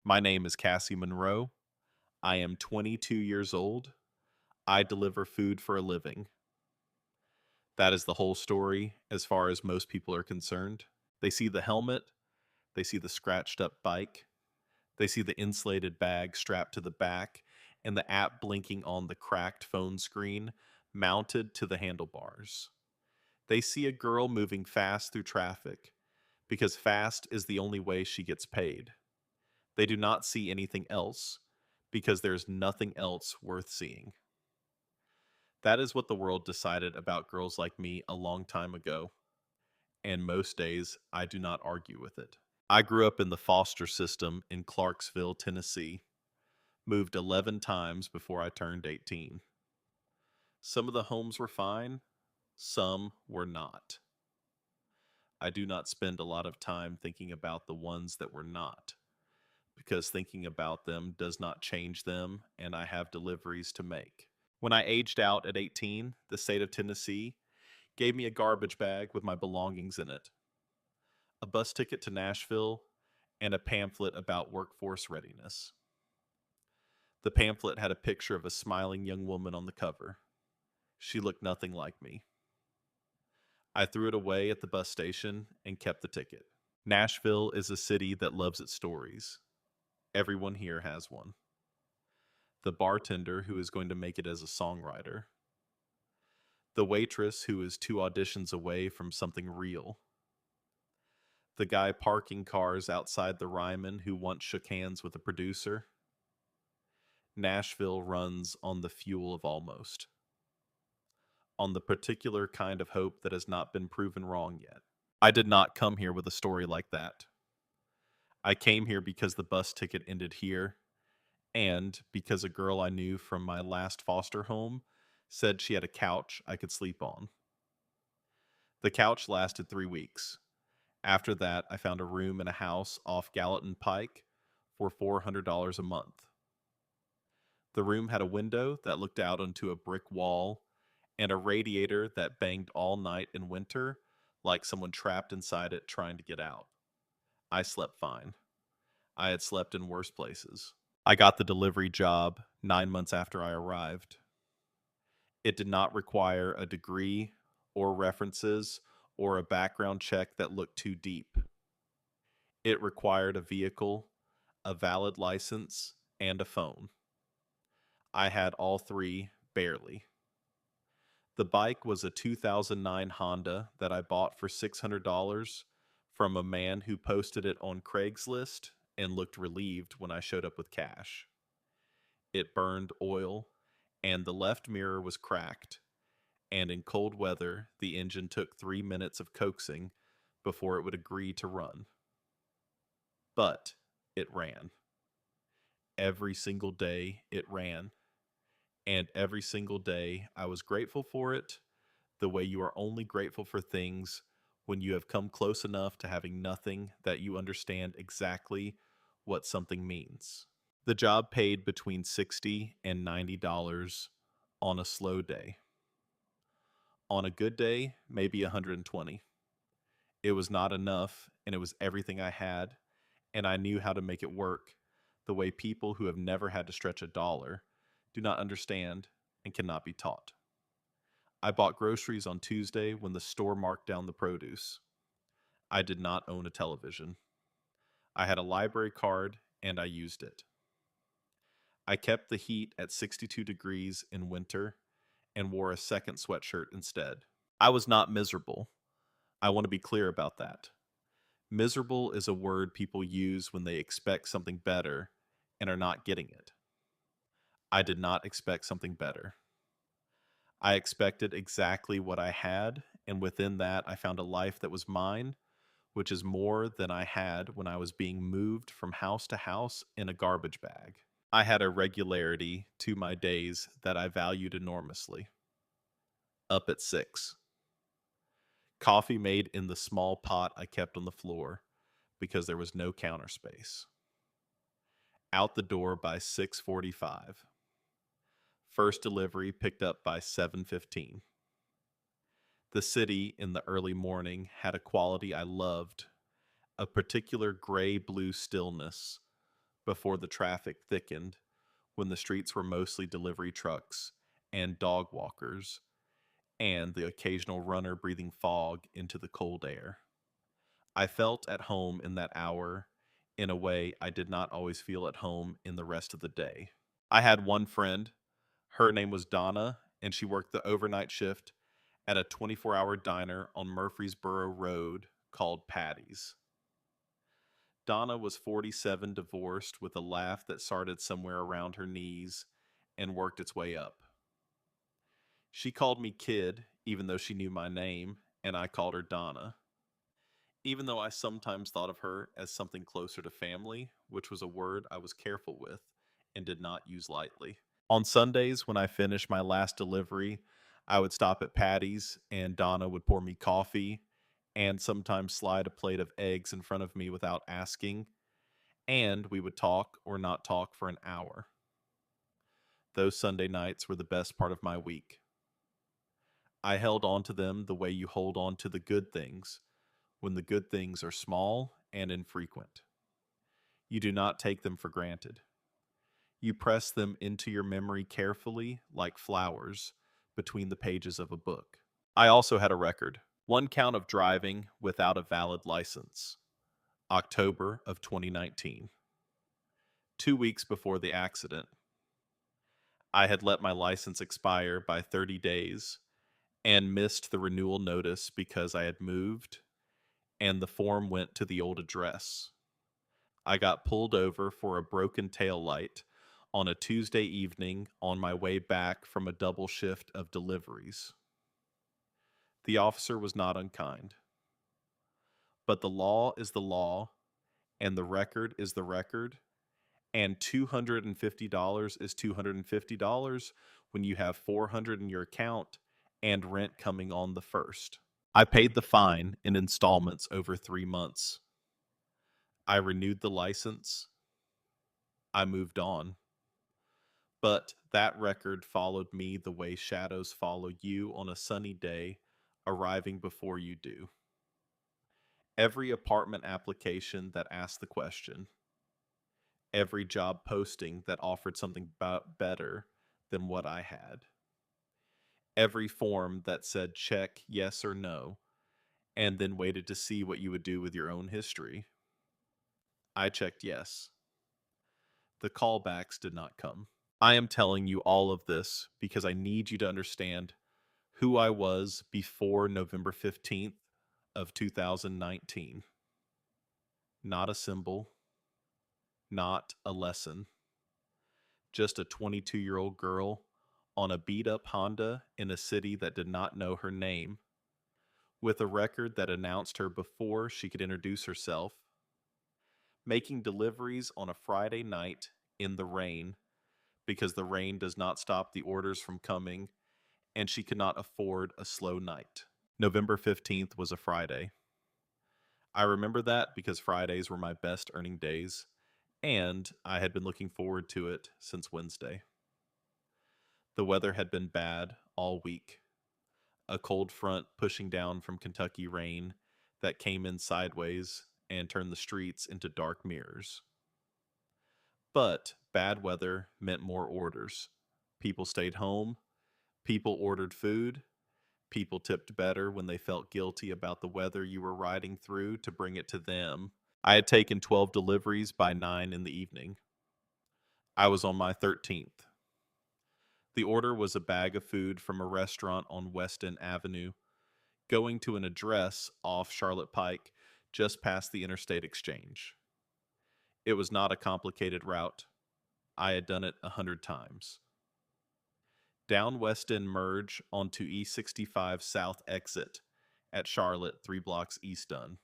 My name is Cassie Monroe. I am 22 years old. I deliver food for a living. That is the whole story as far as most people are concerned. They see the helmet, they see the scratched up bike, they see the insulated bag strapped to the back, and the app blinking on the cracked phone screen mounted to the handlebars. They see a girl moving fast through traffic because fast is the only way she gets paid. They do not see anything else because there's nothing else worth seeing. That is what the world decided about girls like me a long time ago, and most days I do not argue with it. I grew up in the foster system in Clarksville, Tennessee, moved 11 times before I turned 18. Some of the homes were fine, some were not. I do not spend a lot of time thinking about the ones that were not, because thinking about them does not change them, and I have deliveries to make. When I aged out at 18, the state of Tennessee gave me a garbage bag with my belongings in it, a bus ticket to Nashville, and a pamphlet about workforce readiness. The pamphlet had a picture of a smiling young woman on the cover. She looked nothing like me. I threw it away at the bus station and kept the ticket. Nashville is a city that loves its stories. Everyone here has one. The bartender who is going to make it as a songwriter. The waitress who is 2 auditions away from something real. The guy parking cars outside the Ryman who once shook hands with a producer. Nashville runs on the fuel of almost. On the particular kind of hope that has not been proven wrong yet. I did not come here with a story like that. I came here because the bus ticket ended here, and because a girl I knew from my last foster home said she had a couch I could sleep on. The couch lasted 3 weeks. After that, I found a room in a house off Gallatin Pike for $400 a month. The room had a window that looked out onto a brick wall and a radiator that banged all night in winter like someone trapped inside it trying to get out. I slept fine. I had slept in worse places. I got the delivery job 9 months after I arrived. It did not require a degree or references or a background check that looked too deep. It required a vehicle, a valid license, and a phone. I had all three, barely. The bike was a 2009 Honda that I bought for $600 from a man who posted it on Craigslist and looked relieved when I showed up with cash. It burned oil, and the left mirror was cracked, and in cold weather, the engine took 3 minutes of coaxing before it would agree to run. But it ran. Every single day it ran, and every single day I was grateful for it, the way you are only grateful for things when you have come close enough to having nothing that you understand exactly what something means. The job paid between $60 and $90 on a slow day. On a good day, maybe 120. It was not enough, and it was everything I had, and I knew how to make it work the way people who have never had to stretch a dollar do not understand and cannot be taught. I bought groceries on Tuesday when the store marked down the produce. I did not own a television. I had a library card, and I used it. I kept the heat at 62 degrees in winter and wore a second sweatshirt instead. I was not miserable. I want to be clear about that. Miserable is a word people use when they expect something better and are not getting it. I did not expect something better. I expected exactly what I had, and within that, I found a life that was mine, which is more than I had when I was being moved from house to house in a garbage bag. I had a regularity to my days that I valued enormously. Up at 6. Coffee made in the small pot I kept on the floor because there was no counter space. Out the door by 6:45. First delivery picked up by 7:15. The city in the early morning had a quality I loved, a particular gray-blue stillness before the traffic thickened, when the streets were mostly delivery trucks and dog walkers, and the occasional runner breathing fog into the cold air. I felt at home in that hour in a way I did not always feel at home in the rest of the day. I had one friend. Her name was Donna, and she worked the overnight shift at a 24-hour diner on Murfreesboro Road called Patty's. Donna was 47, divorced, with a laugh that started somewhere around her knees and worked its way up. She called me Kid, even though she knew my name, and I called her Donna, even though I sometimes thought of her as something closer to family, which was a word I was careful with and did not use lightly. On Sundays, when I finished my last delivery, I would stop at Patty's and Donna would pour me coffee and sometimes slide a plate of eggs in front of me without asking, and we would talk or not talk for an hour. Those Sunday nights were the best part of my week. I held on to them the way you hold on to the good things when the good things are small and infrequent. You do not take them for granted. You press them into your memory carefully, like flowers, between the pages of a book. I also had a record, one count of driving without a valid license, October of 2019. 2 weeks before the accident, I had let my license expire by 30 days and missed the renewal notice because I had moved and the form went to the old address. I got pulled over for a broken tail light on a Tuesday evening on my way back from a double shift of deliveries. The officer was not unkind, but the law is the law, and the record is the record, and $250 is $250 when you have $400 in your account and rent coming on the first. I paid the fine in installments over 3 months. I renewed the license. I moved on. But that record followed me the way shadows follow you on a sunny day, arriving before you do. Every apartment application that asked the question, every job posting that offered something better than what I had, every form that said check yes or no, and then waited to see what you would do with your own history. I checked yes. The callbacks did not come. I am telling you all of this because I need you to understand who I was before November 15th of 2019. Not a symbol, not a lesson. Just a 22-year-old girl on a beat-up Honda in a city that did not know her name, with a record that announced her before she could introduce herself, making deliveries on a Friday night in the rain because the rain does not stop the orders from coming, and she could not afford a slow night. November 15th was a Friday. I remember that because Fridays were my best earning days, and I had been looking forward to it since Wednesday. The weather had been bad all week. A cold front pushing down from Kentucky rain that came in sideways and turned the streets into dark mirrors. But bad weather meant more orders. People stayed home. People ordered food. People tipped better when they felt guilty about the weather you were riding through to bring it to them. I had taken 12 deliveries by 9 in the evening. I was on my 13th. The order was a bag of food from a restaurant on Weston Avenue, going to an address off Charlotte Pike, just past the Interstate Exchange. It was not a complicated route. I had done it 100 times. Down Weston merge onto E65 South exit at Charlotte, 3 blocks east done.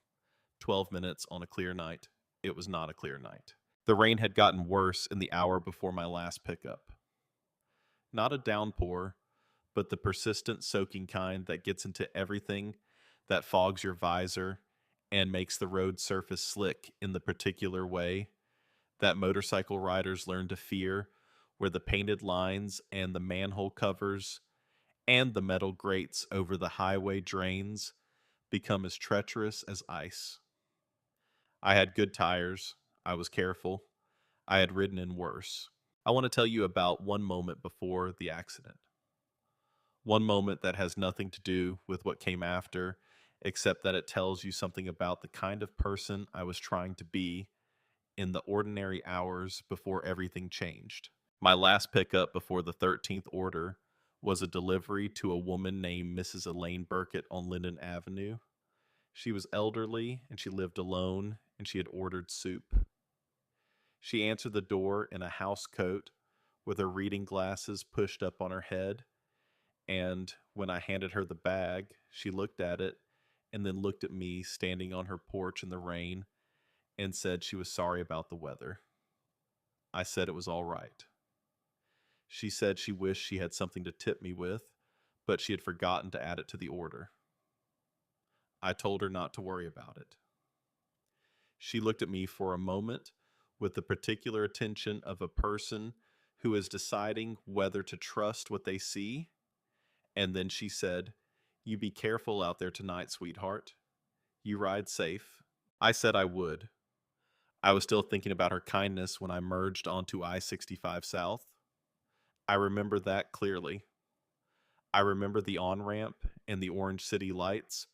12 minutes on a clear night. It was not a clear night. The rain had gotten worse in the hour before my last pickup. Not a downpour, but the persistent soaking kind that gets into everything, that fogs your visor and makes the road surface slick in the particular way that motorcycle riders learn to fear, where the painted lines and the manhole covers and the metal grates over the highway drains become as treacherous as ice. I had good tires. I was careful. I had ridden in worse. I want to tell you about one moment before the accident. One moment that has nothing to do with what came after, except that it tells you something about the kind of person I was trying to be in the ordinary hours before everything changed. My last pickup before the 13th order was a delivery to a woman named Mrs. Elaine Burkett on Linden Avenue. She was elderly and she lived alone and she had ordered soup. She answered the door in a house coat with her reading glasses pushed up on her head. And when I handed her the bag, she looked at it and then looked at me standing on her porch in the rain and said she was sorry about the weather. I said it was all right. She said she wished she had something to tip me with, but she had forgotten to add it to the order. I told her not to worry about it. She looked at me for a moment with the particular attention of a person who is deciding whether to trust what they see, and then she said, "You be careful out there tonight, sweetheart. You ride safe." I said I would. I was still thinking about her kindness when I merged onto I-65 South. I remember that clearly. I remember the on-ramp and the Orange City lights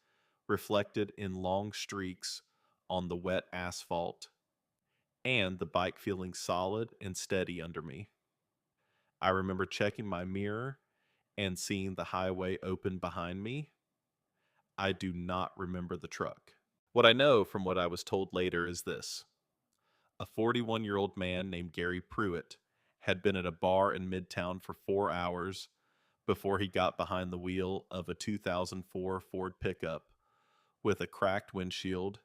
reflected in long streaks on the wet asphalt, and the bike feeling solid and steady under me. I remember checking my mirror and seeing the highway open behind me. I do not remember the truck. What I know from what I was told later is this: a 41-year-old man named Gary Pruitt had been at a bar in Midtown for 4 hours before he got behind the wheel of a 2004 Ford pickup with a cracked windshield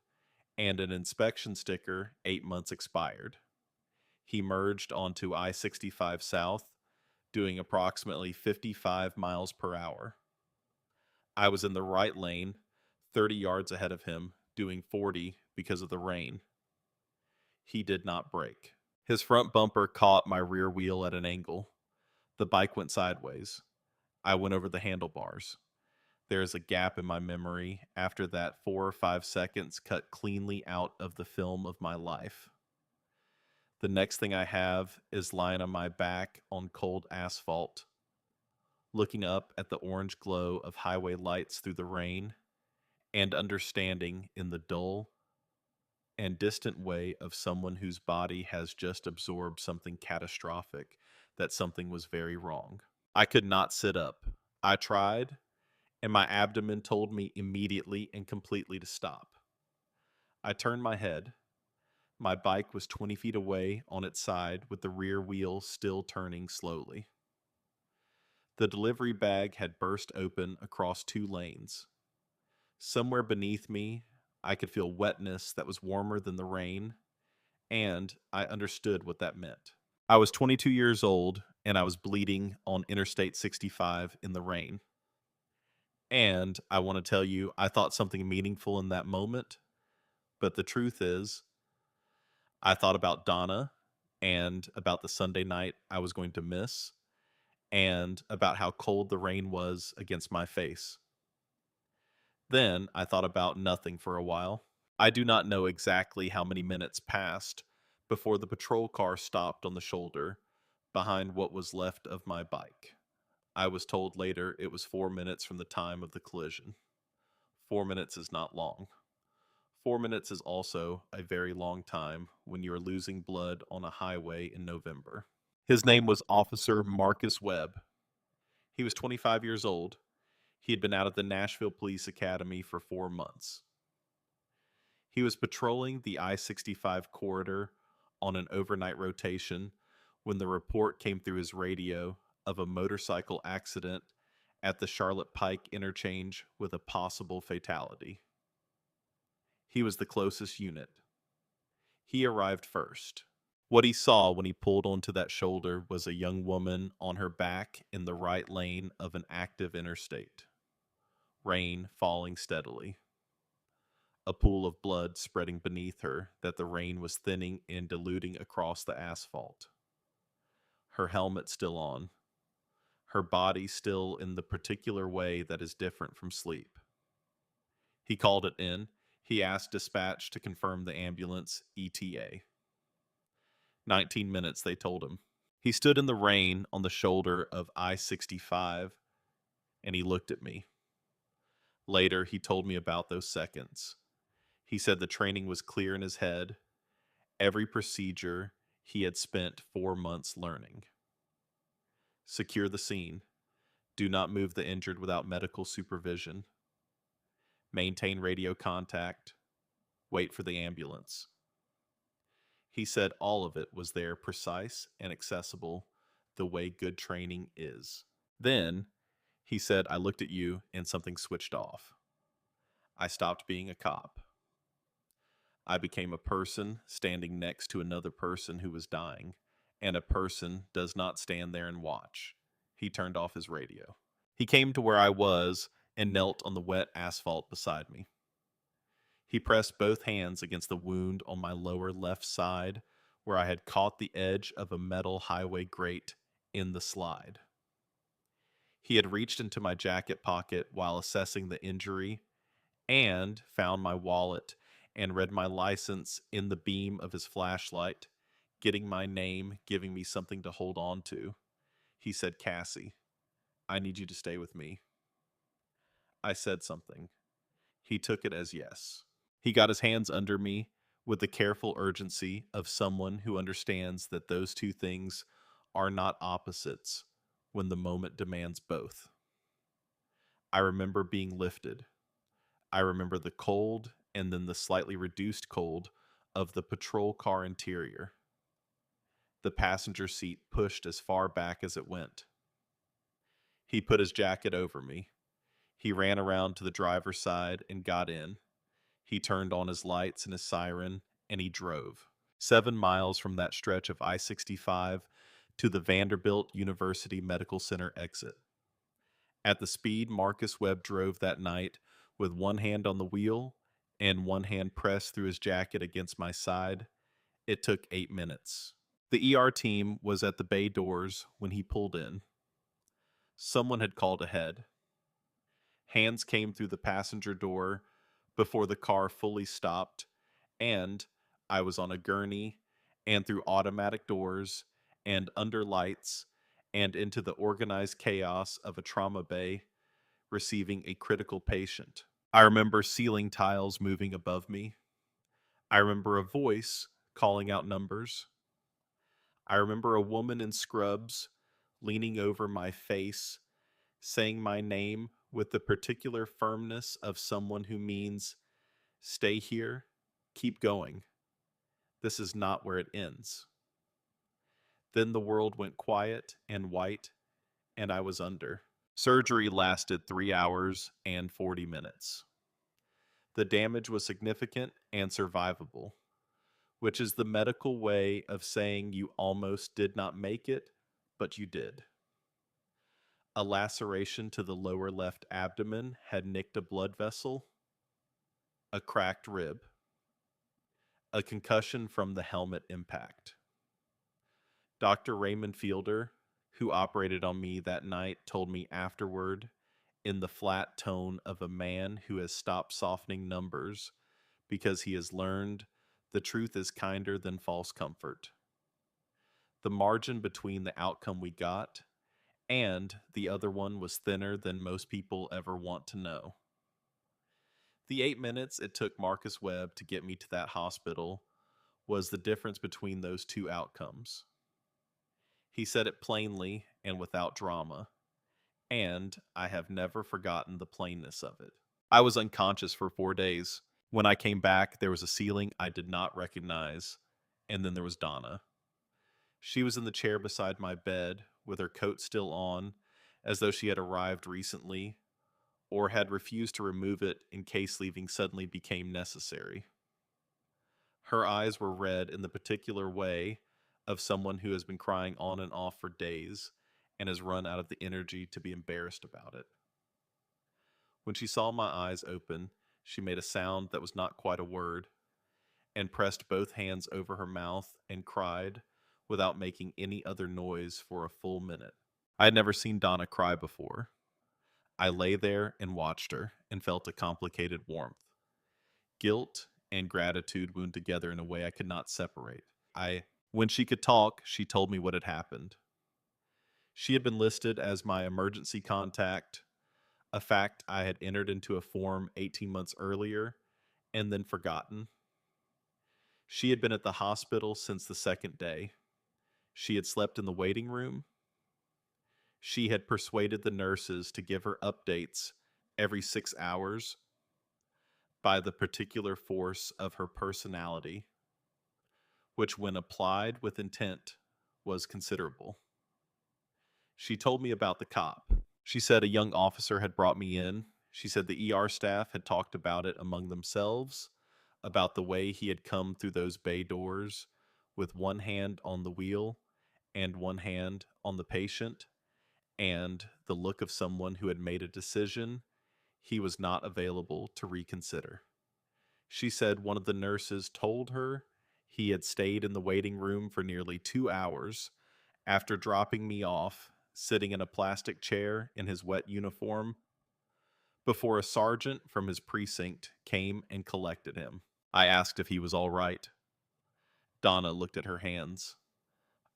and an inspection sticker 8 months expired. He merged onto I-65 South, doing approximately 55 miles per hour. I was in the right lane, 30 yards ahead of him, doing 40 because of the rain. He did not brake. His front bumper caught my rear wheel at an angle. The bike went sideways. I went over the handlebars. There is a gap in my memory after that 4 or 5 seconds cut cleanly out of the film of my life. The next thing I have is lying on my back on cold asphalt, looking up at the orange glow of highway lights through the rain, and understanding in the dull and distant way of someone whose body has just absorbed something catastrophic, that something was very wrong. I could not sit up. I tried, and my abdomen told me immediately and completely to stop. I turned my head. My bike was 20 feet away on its side with the rear wheel still turning slowly. The delivery bag had burst open across 2 lanes. Somewhere beneath me, I could feel wetness that was warmer than the rain, and I understood what that meant. I was 22 years old, and I was bleeding on Interstate 65 in the rain. And I want to tell you, I thought something meaningful in that moment, but the truth is, I thought about Donna and about the Sunday night I was going to miss, and about how cold the rain was against my face. Then I thought about nothing for a while. I do not know exactly how many minutes passed before the patrol car stopped on the shoulder behind what was left of my bike. I was told later it was 4 minutes from the time of the collision. 4 minutes is not long. 4 minutes is also a very long time when you are losing blood on a highway in November. His name was Officer Marcus Webb. He was 25 years old. He had been out of the Nashville Police Academy for 4 months. He was patrolling the I-65 corridor on an overnight rotation when the report came through his radio of a motorcycle accident at the Charlotte Pike interchange with a possible fatality. He was the closest unit. He arrived first. What he saw when he pulled onto that shoulder was a young woman on her back in the right lane of an active interstate. Rain falling steadily. A pool of blood spreading beneath her that the rain was thinning and diluting across the asphalt. Her helmet still on. Her body still in the particular way that is different from sleep. He called it in. He asked dispatch to confirm the ambulance ETA. 19 minutes, they told him. He stood in the rain on the shoulder of I-65 and he looked at me. Later, he told me about those seconds. He said the training was clear in his head, every procedure he had spent 4 months learning. Secure the scene. Do not move the injured without medical supervision. Maintain radio contact. Wait for the ambulance. He said all of it was there, precise and accessible, the way good training is. Then, he said, I looked at you and something switched off. I stopped being a cop. I became a person standing next to another person who was dying, and a person does not stand there and watch. He turned off his radio. He came to where I was and knelt on the wet asphalt beside me. He pressed both hands against the wound on my lower left side where I had caught the edge of a metal highway grate in the slide. He had reached into my jacket pocket while assessing the injury and found my wallet and read my license in the beam of his flashlight, getting my name, giving me something to hold on to. He said, Cassie, I need you to stay with me. I said something. He took it as yes. He got his hands under me with the careful urgency of someone who understands that those two things are not opposites when the moment demands both. I remember being lifted. I remember the cold and then the slightly reduced cold of the patrol car interior. The passenger seat pushed as far back as it went. He put his jacket over me. He ran around to the driver's side and got in. He turned on his lights and his siren, and he drove 7 miles from that stretch of I-65 to the Vanderbilt University Medical Center exit. At the speed Marcus Webb drove that night, with one hand on the wheel and one hand pressed through his jacket against my side, it took 8 minutes. The ER team was at the bay doors when he pulled in. Someone had called ahead. Hands came through the passenger door before the car fully stopped, and I was on a gurney and through automatic doors and under lights and into the organized chaos of a trauma bay, receiving a critical patient. I remember ceiling tiles moving above me. I remember a voice calling out numbers. I remember a woman in scrubs leaning over my face, saying my name with the particular firmness of someone who means, stay here, keep going. This is not where it ends. Then the world went quiet and white, and I was under. Surgery lasted 3 hours and 40 minutes. The damage was significant and survivable, which is the medical way of saying you almost did not make it, but you did. A laceration to the lower left abdomen had nicked a blood vessel, a cracked rib, a concussion from the helmet impact. Dr. Raymond Fielder, who operated on me that night, told me afterward, in the flat tone of a man who has stopped softening numbers because he has learned the truth is kinder than false comfort. The margin between the outcome we got and the other one was thinner than most people ever want to know. The 8 minutes it took Marcus Webb to get me to that hospital was the difference between those two outcomes. He said it plainly and without drama, and I have never forgotten the plainness of it. I was unconscious for 4 days. When I came back, there was a ceiling I did not recognize, and then there was Donna. She was in the chair beside my bed, with her coat still on, as though she had arrived recently, or had refused to remove it in case leaving suddenly became necessary. Her eyes were red in the particular way of someone who has been crying on and off for days and has run out of the energy to be embarrassed about it. When she saw my eyes open, she made a sound that was not quite a word, and pressed both hands over her mouth and cried without making any other noise for a full minute. I had never seen Donna cry before. I lay there and watched her and felt a complicated warmth. Guilt and gratitude wound together in a way I could not separate. I When she could talk, she told me what had happened. She had been listed as my emergency contact, a fact I had entered into a form 18 months earlier and then forgotten. She had been at the hospital since the second day. She had slept in the waiting room. She had persuaded the nurses to give her updates every 6 hours by the particular force of her personality, which, when applied with intent, was considerable. She told me about the cop. She said a young officer had brought me in. She said the ER staff had talked about it among themselves, about the way he had come through those bay doors with one hand on the wheel and one hand on the patient, and the look of someone who had made a decision he was not available to reconsider. She said one of the nurses told her he had stayed in the waiting room for nearly 2 hours after dropping me off, sitting in a plastic chair in his wet uniform, before a sergeant from his precinct came and collected him. I asked if he was all right. Donna looked at her hands.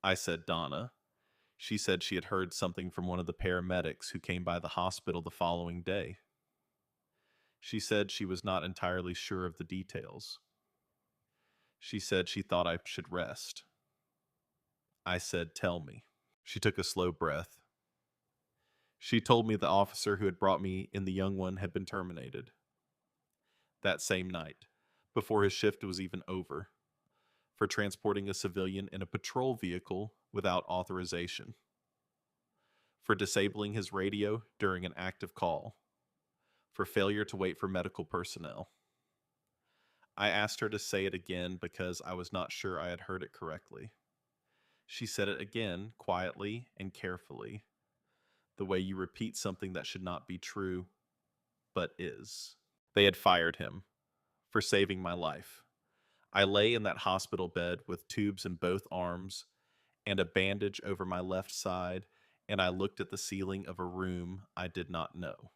I said, Donna. She said she had heard something from one of the paramedics who came by the hospital the following day. She said she was not entirely sure of the details. She said she thought I should rest. I said, tell me. She took a slow breath. She told me the officer who had brought me in the young one had been terminated that same night, before his shift was even over, for transporting a civilian in a patrol vehicle without authorization, for disabling his radio during an active call, for failure to wait for medical personnel. I asked her to say it again because I was not sure I had heard it correctly. She said it again, quietly and carefully, the way you repeat something that should not be true, but is. They had fired him for saving my life. I lay in that hospital bed with tubes in both arms and a bandage over my left side, and I looked at the ceiling of a room I did not know.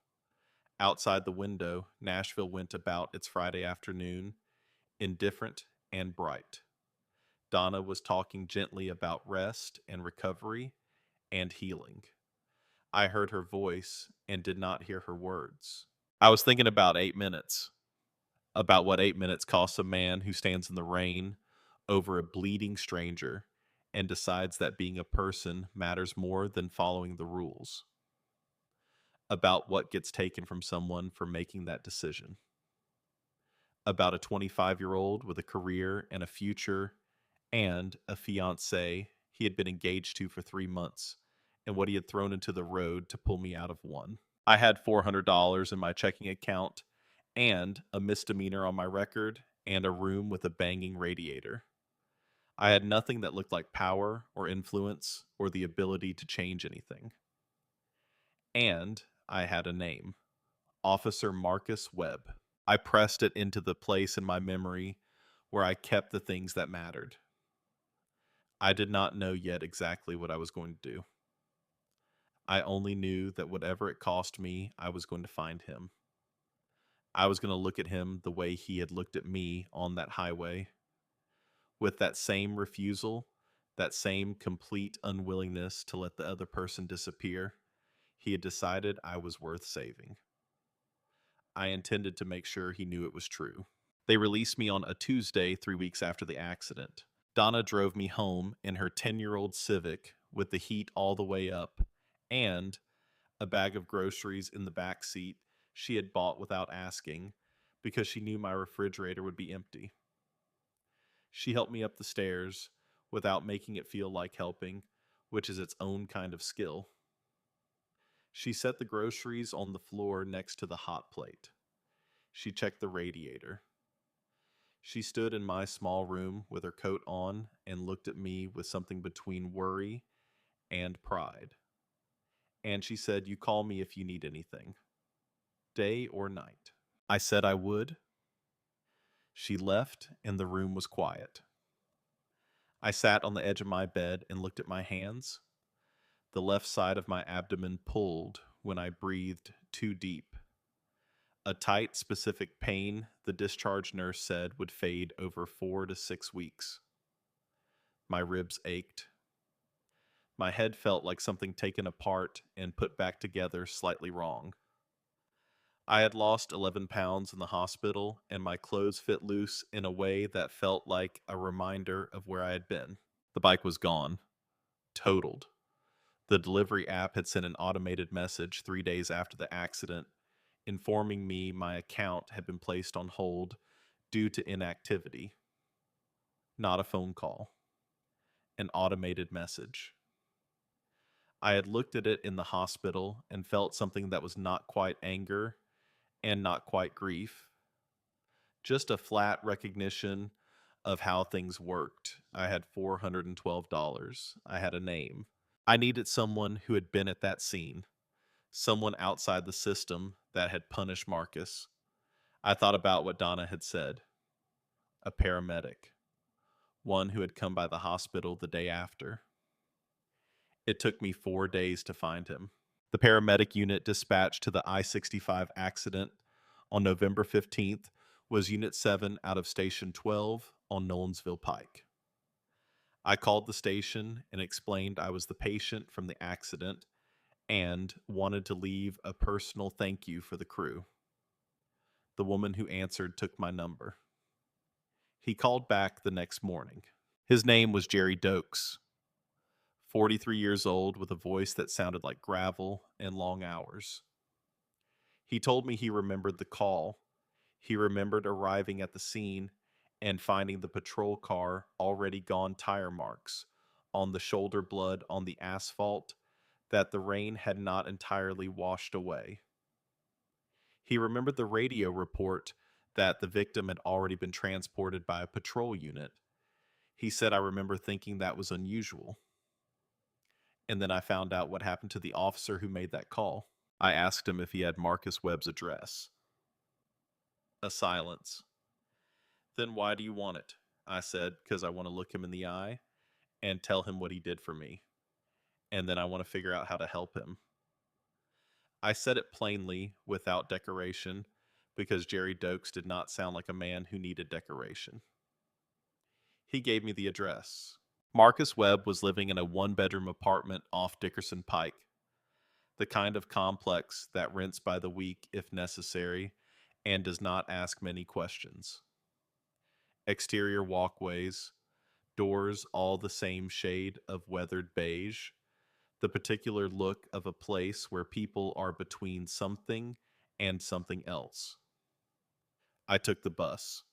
Outside the window, Nashville went about its Friday afternoon, indifferent and bright. Donna was talking gently about rest and recovery and healing. I heard her voice and did not hear her words. I was thinking about 8 minutes, about what 8 minutes costs a man who stands in the rain over a bleeding stranger and decides that being a person matters more than following the rules, about what gets taken from someone for making that decision, about a 25-year-old with a career and a future and a fiancée he had been engaged to for 3 months, and what he had thrown into the road to pull me out of one. I had $400 in my checking account and a misdemeanor on my record and a room with a banging radiator. I had nothing that looked like power or influence or the ability to change anything. And I had a name, Officer Marcus Webb. I pressed it into the place in my memory where I kept the things that mattered. I did not know yet exactly what I was going to do. I only knew that whatever it cost me, I was going to find him. I was going to look at him the way he had looked at me on that highway, with that same refusal, that same complete unwillingness to let the other person disappear. He had decided I was worth saving. I intended to make sure he knew it was true. They released me on a Tuesday 3 weeks after the accident. Donna drove me home in her 10-year-old Civic with the heat all the way up and a bag of groceries in the back seat she had bought without asking because she knew my refrigerator would be empty. She helped me up the stairs without making it feel like helping, which is its own kind of skill. She set the groceries on the floor next to the hot plate. She checked the radiator. She stood in my small room with her coat on and looked at me with something between worry and pride. And she said, "You call me if you need anything, day or night." I said I would. She left, and the room was quiet. I sat on the edge of my bed and looked at my hands. The left side of my abdomen pulled when I breathed too deep. A tight, specific pain the discharge nurse said would fade over 4 to 6 weeks. My ribs ached. My head felt like something taken apart and put back together slightly wrong. I had lost 11 pounds in the hospital, and my clothes fit loose in a way that felt like a reminder of where I had been. The bike was gone, totaled. The delivery app had sent an automated message 3 days after the accident, informing me my account had been placed on hold due to inactivity. Not a phone call, an automated message. I had looked at it in the hospital and felt something that was not quite anger and not quite grief, just a flat recognition of how things worked. I had $412. I had a name. I needed someone who had been at that scene, someone outside the system that had punished Marcus. I thought about what Donna had said, a paramedic, one who had come by the hospital the day after. It took me 4 days to find him. The paramedic unit dispatched to the I-65 accident on November 15th was Unit 7 out of Station 12 on Nolensville Pike. I called the station and explained I was the patient from the accident and wanted to leave a personal thank you for the crew. The woman who answered took my number. He called back the next morning. His name was Jerry Dokes, 43 years old with a voice that sounded like gravel and long hours. He told me he remembered the call. He remembered arriving at the scene and finding the patrol car already gone tire marks on the shoulder blood on the asphalt that the rain had not entirely washed away. He remembered the radio report that the victim had already been transported by a patrol unit. He said, I remember thinking that was unusual. And then I found out what happened to the officer who made that call. I asked him if he had Marcus Webb's address. A silence. Then why do you want it? I said, because I want to look him in the eye and tell him what he did for me. And then I want to figure out how to help him. I said it plainly, without decoration, because Jerry Dokes did not sound like a man who needed decoration. He gave me the address. Marcus Webb was living in a one-bedroom apartment off Dickerson Pike, the kind of complex that rents by the week if necessary and does not ask many questions. Exterior walkways, doors all the same shade of weathered beige, the particular look of a place where people are between something and something else. I took the bus.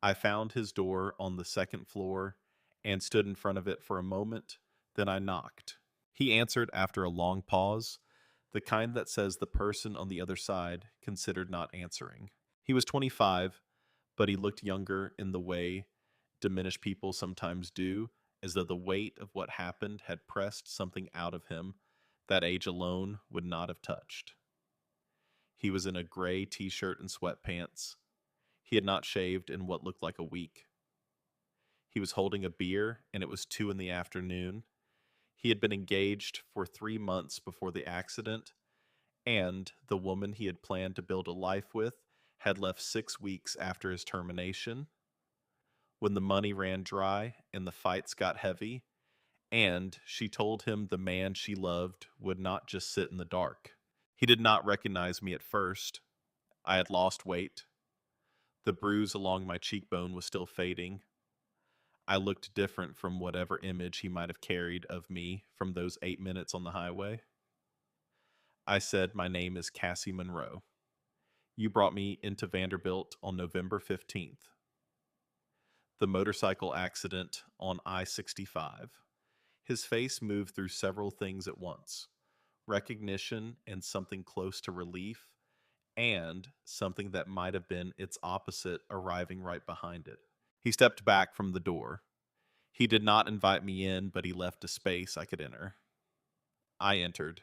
I found his door on the second floor and stood in front of it for a moment, then I knocked. He answered after a long pause, the kind that says the person on the other side considered not answering. He was 25, but he looked younger in the way diminished people sometimes do, as though the weight of what happened had pressed something out of him that age alone would not have touched. He was in a gray t-shirt and sweatpants. He had not shaved in what looked like a week. He was holding a beer, and it was 2 p.m. He had been engaged for 3 months before the accident, and the woman he had planned to build a life with had left 6 weeks after his termination, when the money ran dry and the fights got heavy, and she told him the man she loved would not just sit in the dark. He did not recognize me at first. I had lost weight. The bruise along my cheekbone was still fading. I looked different from whatever image he might have carried of me from those 8 minutes on the highway. I said, my name is Cassie Monroe. You brought me into Vanderbilt on November 15th. The motorcycle accident on I-65. His face moved through several things at once. Recognition and something close to relief, and something that might have been its opposite arriving right behind it. He stepped back from the door. He did not invite me in, but he left a space I could enter. I entered.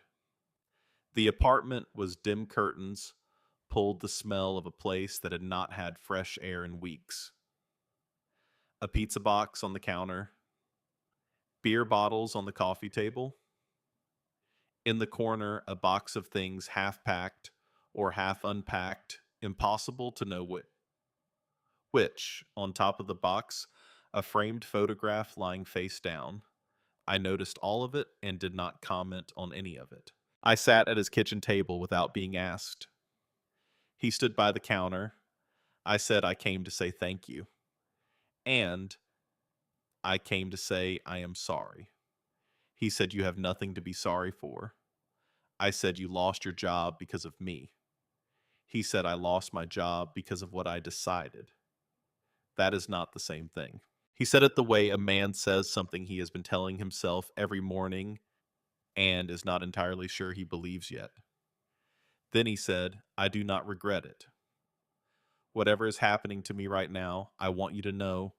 The apartment was dim curtains, pulled the smell of a place that had not had fresh air in weeks. A pizza box on the counter, beer bottles on the coffee table. In the corner, a box of things half packed or half unpacked, impossible to know which. On top of the box, A framed photograph lying face down. I noticed all of it and did not comment on any of it. I sat at his kitchen table without being asked. He stood by the counter. I said I came to say thank you. And I came to say I am sorry. He said you have nothing to be sorry for. I said you lost your job because of me. He said I lost my job because of what I decided. That is not the same thing. He said it the way a man says something he has been telling himself every morning and is not entirely sure he believes yet. Then he said, I do not regret it. Whatever is happening to me right now, I want you to know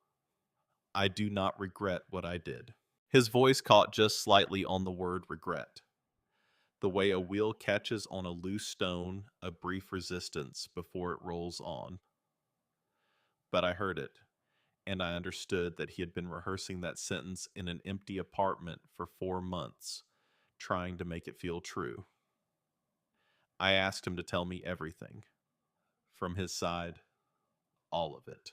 I do not regret what I did. His voice caught just slightly on the word regret, the way a wheel catches on a loose stone a brief resistance before it rolls on. But I heard it, and I understood that he had been rehearsing that sentence in an empty apartment for 4 months, trying to make it feel true. I asked him to tell me everything. From his side, all of it.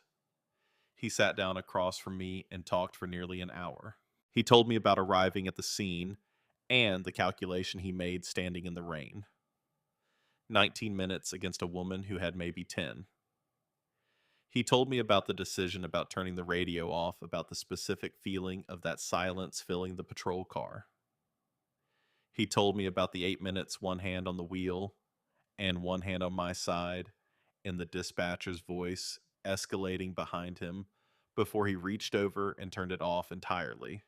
He sat down across from me and talked for nearly an hour. He told me about arriving at the scene and the calculation he made standing in the rain. 19 minutes against a woman who had maybe 10. He told me about the decision about turning the radio off, about the specific feeling of that silence filling the patrol car. He told me about the 8 minutes, one hand on the wheel and one hand on my side, and the dispatcher's voice escalating behind him before he reached over and turned it off entirely,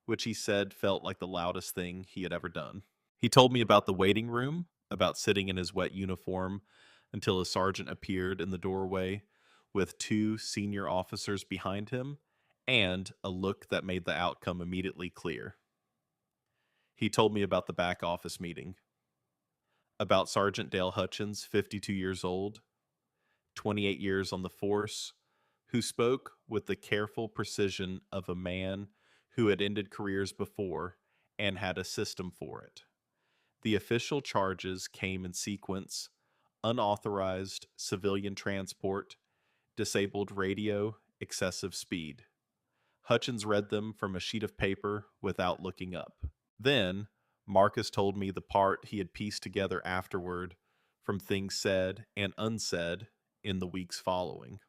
which he said felt like the loudest thing he had ever done. He told me about the waiting room, about sitting in his wet uniform until a sergeant appeared in the doorway with 2 senior officers behind him and a look that made the outcome immediately clear. He told me about the back office meeting, about Sergeant Dale Hutchins, 52 years old, 28 years on the force, who spoke with the careful precision of a man who had ended careers before and had a system for it. The official charges came in sequence: unauthorized civilian transport, disabled radio, excessive speed. Hutchins read them from a sheet of paper without looking up. Then, Marcus told me the part he had pieced together afterward from things said and unsaid in the weeks following.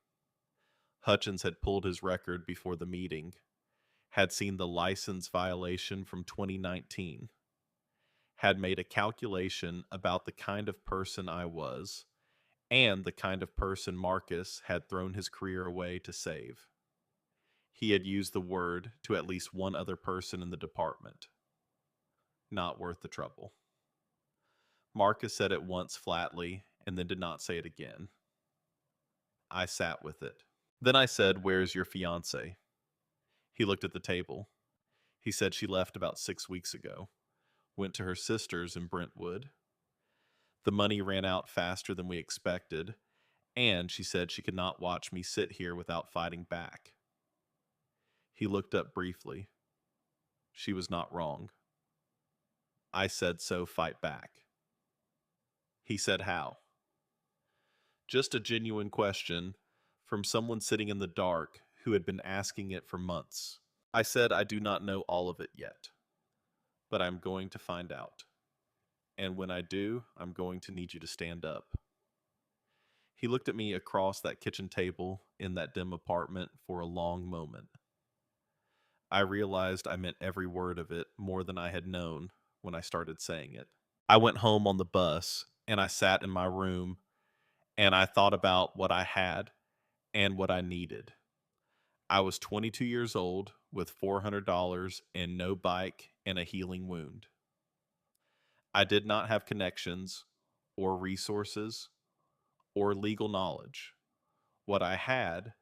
Hutchins had pulled his record before the meeting, had seen the license violation from 2019, had made a calculation about the kind of person I was and the kind of person Marcus had thrown his career away to save. He had used the word to at least one other person in the department. Not worth the trouble. Marcus said it once flatly and then did not say it again. I sat with it. Then I said, "Where's your fiancée?" He looked at the table. He said she left about 6 weeks ago. Went to her sister's in Brentwood. The money ran out faster than we expected, and she said she could not watch me sit here without fighting back. He looked up briefly. She was not wrong. I said, so fight back. He said, how? Just a genuine question from someone sitting in the dark who had been asking it for months. I said, I do not know all of it yet, but I'm going to find out. And when I do, I'm going to need you to stand up. He looked at me across that kitchen table in that dim apartment for a long moment. I realized I meant every word of it more than I had known when I started saying it. I went home on the bus, and I sat in my room, and I thought about what I had and what I needed. I was 22 years old with $400 and no bike and a healing wound. I did not have connections or resources or legal knowledge. What I had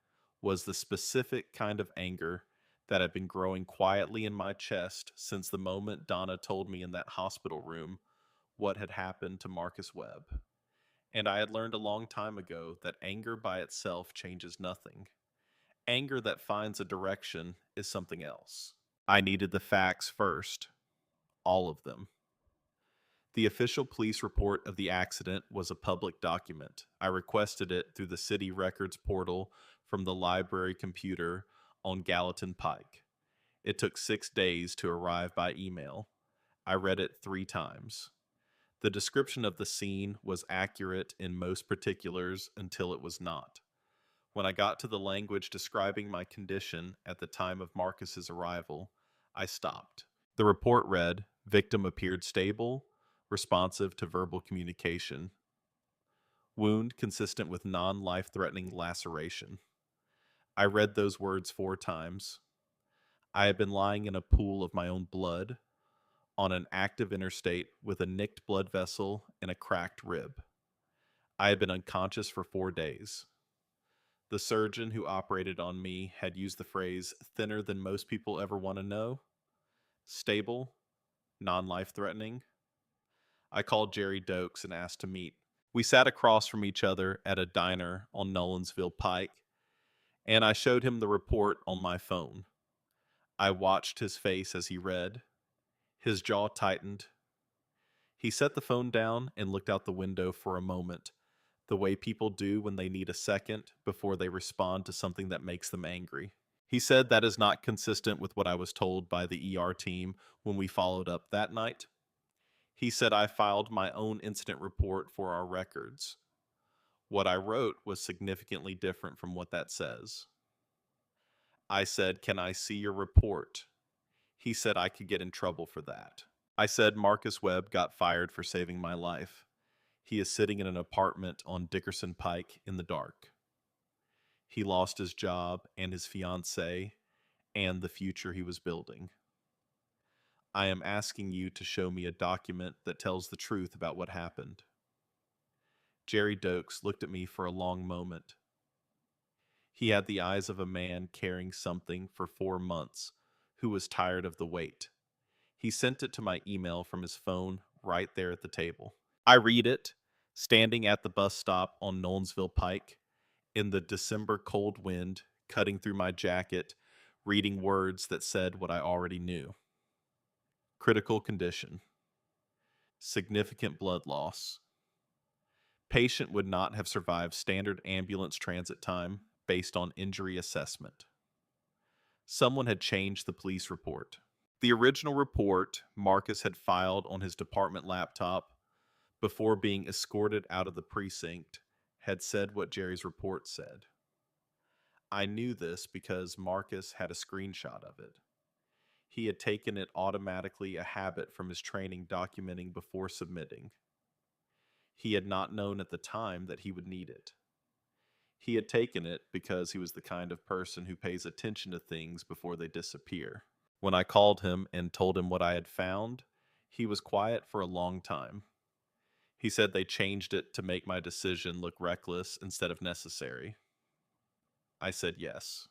was the specific kind of anger that had been growing quietly in my chest since the moment Donna told me in that hospital room what had happened to Marcus Webb. And I had learned a long time ago that anger by itself changes nothing. Anger that finds a direction is something else. I needed the facts first, all of them. The official police report of the accident was a public document. I requested it through the city records portal from the library computer on Gallatin Pike. It took 6 days to arrive by email. I read it 3 times. The description of the scene was accurate in most particulars until it was not. When I got to the language describing my condition at the time of Marcus's arrival, I stopped. The report read, "Victim appeared stable, responsive to verbal communication. Wound consistent with non-life-threatening laceration." I read those words 4 times. I had been lying in a pool of my own blood on an active interstate with a nicked blood vessel and a cracked rib. I had been unconscious for 4 days. The surgeon who operated on me had used the phrase "thinner than most people ever want to know," stable, non-life threatening. I called Jerry Dokes and asked to meet. We sat across from each other at a diner on Nolensville Pike, and I showed him the report on my phone. I watched his face as he read. His jaw tightened. He set the phone down and looked out the window for a moment, the way people do when they need a second before they respond to something that makes them angry. He said that is not consistent with what I was told by the ER team when we followed up that night. He said I filed my own incident report for our records. What I wrote was significantly different from what that says. I said, "Can I see your report?" He said I could get in trouble for that. I said Marcus Webb got fired for saving my life. He is sitting in an apartment on Dickerson Pike in the dark. He lost his job and his fiancée and the future he was building. I am asking you to show me a document that tells the truth about what happened. Jerry Dokes looked at me for a long moment. He had the eyes of a man carrying something for 4 months who was tired of the wait. He sent it to my email from his phone right there at the table. I read it, standing at the bus stop on Nolensville Pike, in the December cold wind, cutting through my jacket, reading words that said what I already knew. Critical condition. Significant blood loss. Patient would not have survived standard ambulance transit time based on injury assessment. Someone had changed the police report. The original report Marcus had filed on his department laptop before being escorted out of the precinct had said what Jerry's report said. I knew this because Marcus had a screenshot of it. He had taken it automatically a habit from his training documenting before submitting. He had not known at the time that he would need it. He had taken it because he was the kind of person who pays attention to things before they disappear. When I called him and told him what I had found, he was quiet for a long time. He said they changed it to make my decision look reckless instead of necessary. I said yes.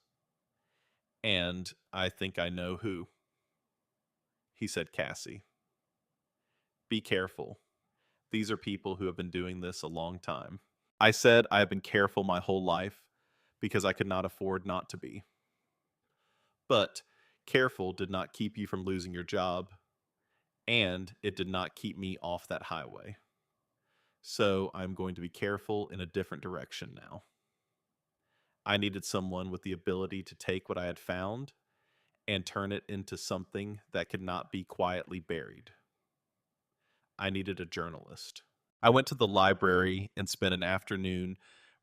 And I think I know who. He said Cassie. Be careful. These are people who have been doing this a long time. I said I have been careful my whole life because I could not afford not to be. But careful did not keep you from losing your job, and it did not keep me off that highway. So I'm going to be careful in a different direction now. I needed someone with the ability to take what I had found and turn it into something that could not be quietly buried. I needed a journalist. I went to the library and spent an afternoon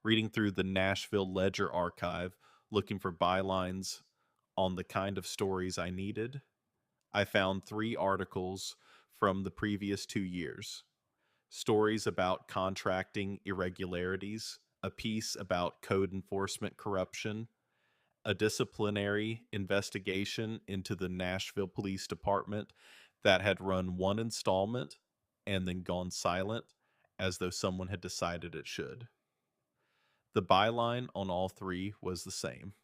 reading through the Nashville Ledger archive looking for bylines on the kind of stories I needed. I found 3 articles from the previous 2 years. Stories about contracting irregularities, a piece about code enforcement corruption, a disciplinary investigation into the Nashville Police Department that had run one installment and then gone silent as though someone had decided it should. The byline on all 3 was the same: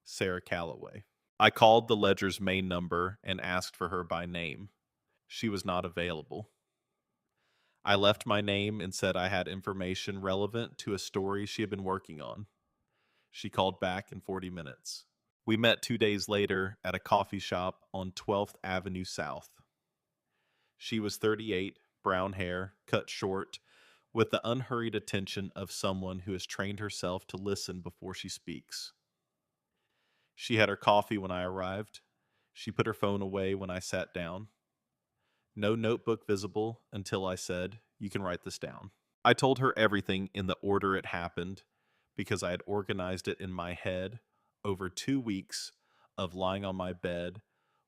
Sarah Calloway. I called the Ledger's main number and asked for her by name. She was not available. I left my name and said I had information relevant to a story she had been working on. She called back in 40 minutes. We met 2 days later at a coffee shop on 12th Avenue South. She was 38, brown hair, cut short, with the unhurried attention of someone who has trained herself to listen before she speaks. She had her coffee when I arrived. She put her phone away when I sat down. No notebook visible until I said, "You can write this down." I told her everything in the order it happened because I had organized it in my head over 2 weeks of lying on my bed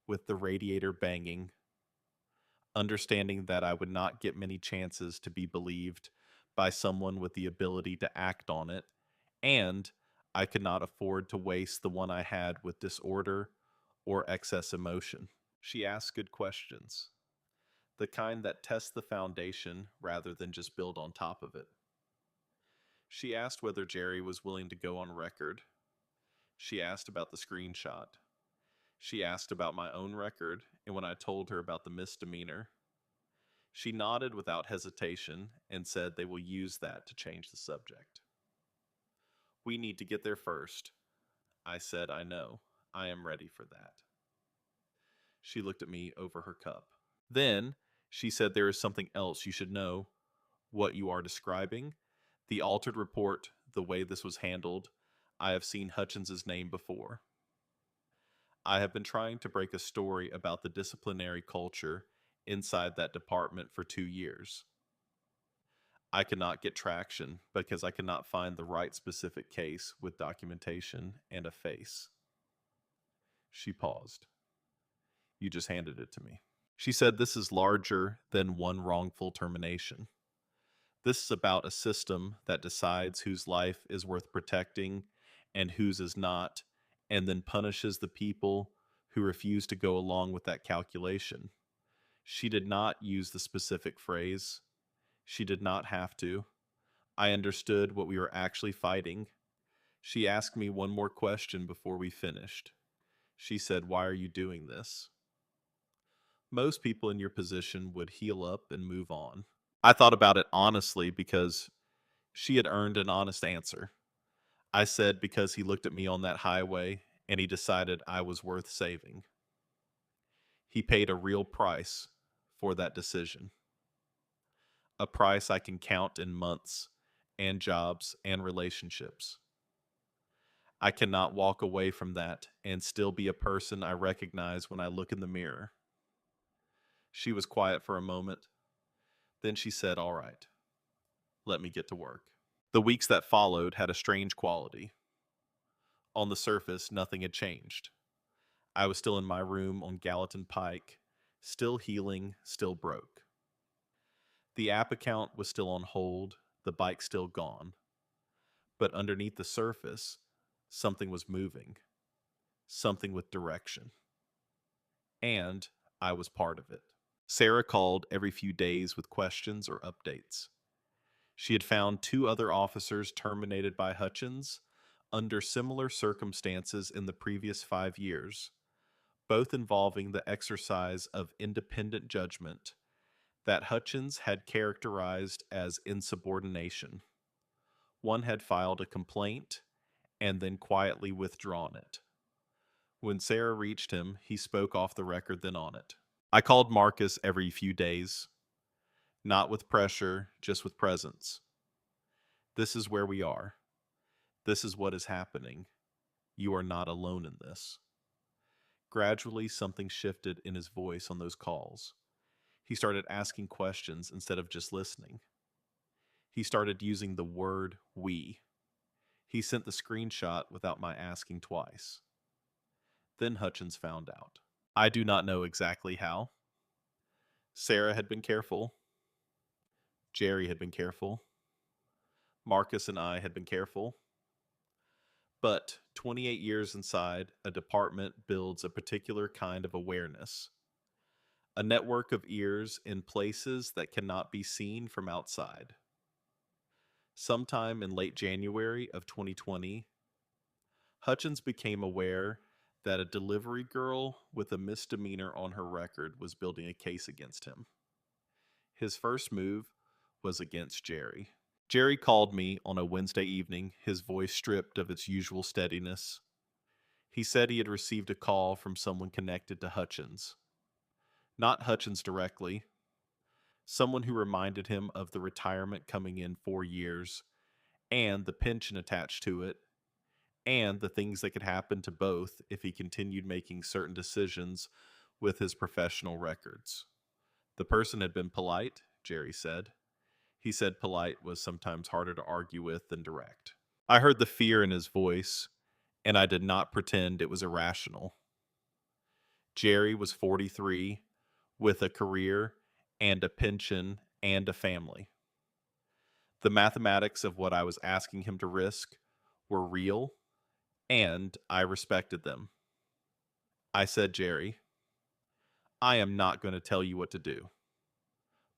with the radiator banging, understanding that I would not get many chances to be believed by someone with the ability to act on it, and I could not afford to waste the one I had with disorder or excess emotion. She asked good questions, the kind that test the foundation rather than just build on top of it. She asked whether Jerry was willing to go on record. She asked about the screenshot. She asked about my own record, and when I told her about the misdemeanor, she nodded without hesitation and said they will use that to change the subject. "We need to get there first." I said, "I know. I am ready for that." She looked at me over her cup. Then she said, "There is something else you should know. What you are describing, the altered report, the way this was handled, I have seen Hutchins's name before. I have been trying to break a story about the disciplinary culture inside that department for 2 years. I could not get traction because I could not find the right specific case with documentation and a face." She paused. "You just handed it to me." She said, "This is larger than one wrongful termination. This is about a system that decides whose life is worth protecting and whose is not, and then punishes the people who refuse to go along with that calculation." She did not use the specific phrase. She did not have to. I understood what we were actually fighting. She asked me one more question before we finished. She said, "Why are you doing this?" Most people in your position would heal up and move on. I thought about it honestly because she had earned an honest answer. I said because he looked at me on that highway and he decided I was worth saving. He paid a real price for that decision, a price I can count in months and jobs and relationships. I cannot walk away from that and still be a person I recognize when I look in the mirror. She was quiet for a moment. Then she said, "All right, let me get to work." The weeks that followed had a strange quality. On the surface, nothing had changed. I was still in my room on Gallatin Pike, still healing, still broke. The app account was still on hold, the bike still gone. But underneath the surface, something was moving, something with direction. And I was part of it. Sarah called every few days with questions or updates. She had found 2 other officers terminated by Hutchins under similar circumstances in the previous 5 years, both involving the exercise of independent judgment that Hutchins had characterized as insubordination. One had filed a complaint and then quietly withdrawn it. When Sarah reached him, he spoke off the record then on it. I called Marcus every few days, not with pressure, just with presence. "This is where we are. This is what is happening. You are not alone in this." Gradually, something shifted in his voice on those calls. He started asking questions instead of just listening. He started using the word "we." He sent the screenshot without my asking twice. Then Hutchins found out. I do not know exactly how. Sarah had been careful. Jerry had been careful. Marcus and I had been careful. But 28 years inside, a department builds a particular kind of awareness. A network of ears in places that cannot be seen from outside. Sometime in late January of 2020, Hutchins became aware that a delivery girl with a misdemeanor on her record was building a case against him. His first move was against Jerry. Jerry called me on a Wednesday evening, his voice stripped of its usual steadiness. He said he had received a call from someone connected to Hutchins. Not Hutchins directly, someone who reminded him of the retirement coming in 4 years and the pension attached to it, and the things that could happen to both if he continued making certain decisions with his professional records. The person had been polite, Jerry said. He said polite was sometimes harder to argue with than direct. I heard the fear in his voice, and I did not pretend it was irrational. Jerry was 43, with a career and a pension and a family. The mathematics of what I was asking him to risk were real, and I respected them. I said, Jerry, I am not going to tell you what to do,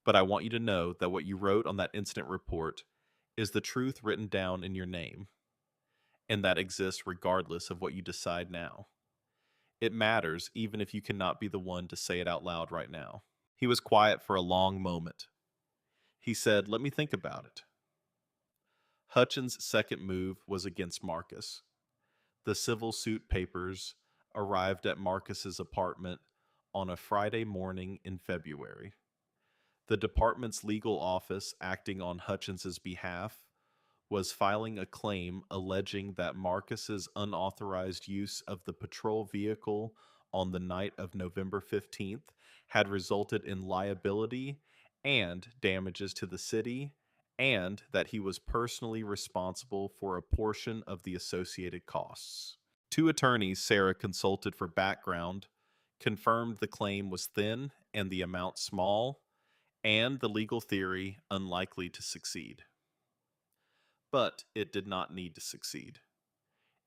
but I want you to know that what you wrote on that incident report is the truth written down in your name, and that exists regardless of what you decide now. It matters even if you cannot be the one to say it out loud right now. He was quiet for a long moment. He said, let me think about it. Hutchins' second move was against Marcus. The civil suit papers arrived at Marcus's apartment on a Friday morning in February. The department's legal office, acting on Hutchins's behalf, was filing a claim alleging that Marcus's unauthorized use of the patrol vehicle on the night of November 15th had resulted in liability and damages to the city, and that he was personally responsible for a portion of the associated costs. Two attorneys Sarah consulted for background confirmed the claim was thin and the amount small, and the legal theory unlikely to succeed. But it did not need to succeed.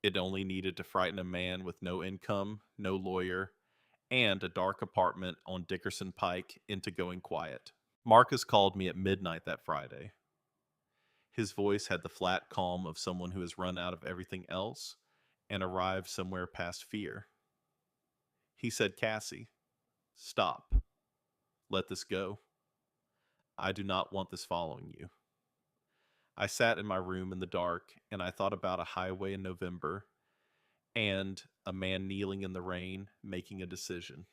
It only needed to frighten a man with no income, no lawyer, and a dark apartment on Dickerson Pike into going quiet. Marcus called me at midnight that Friday. His voice had the flat calm of someone who has run out of everything else and arrived somewhere past fear. He said, Cassie, stop. Let this go. I do not want this following you. I sat in my room in the dark and I thought about a highway in November and a man kneeling in the rain making a decision.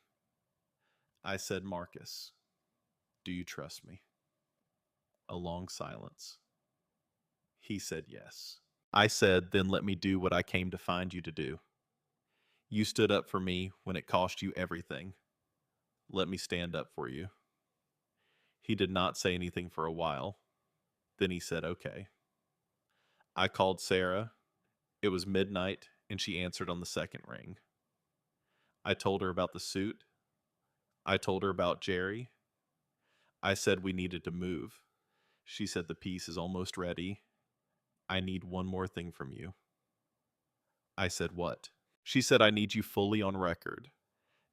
I said, Marcus, do you trust me? A long silence. He said yes. I said, then let me do what I came to find you to do. You stood up for me when it cost you everything. Let me stand up for you. He did not say anything for a while. Then he said, okay. I called Sarah. It was midnight, and she answered on the second ring. I told her about the suit. I told her about Jerry. I said we needed to move. She said the piece is almost ready. I need one more thing from you. I said, what? She said, I need you fully on record.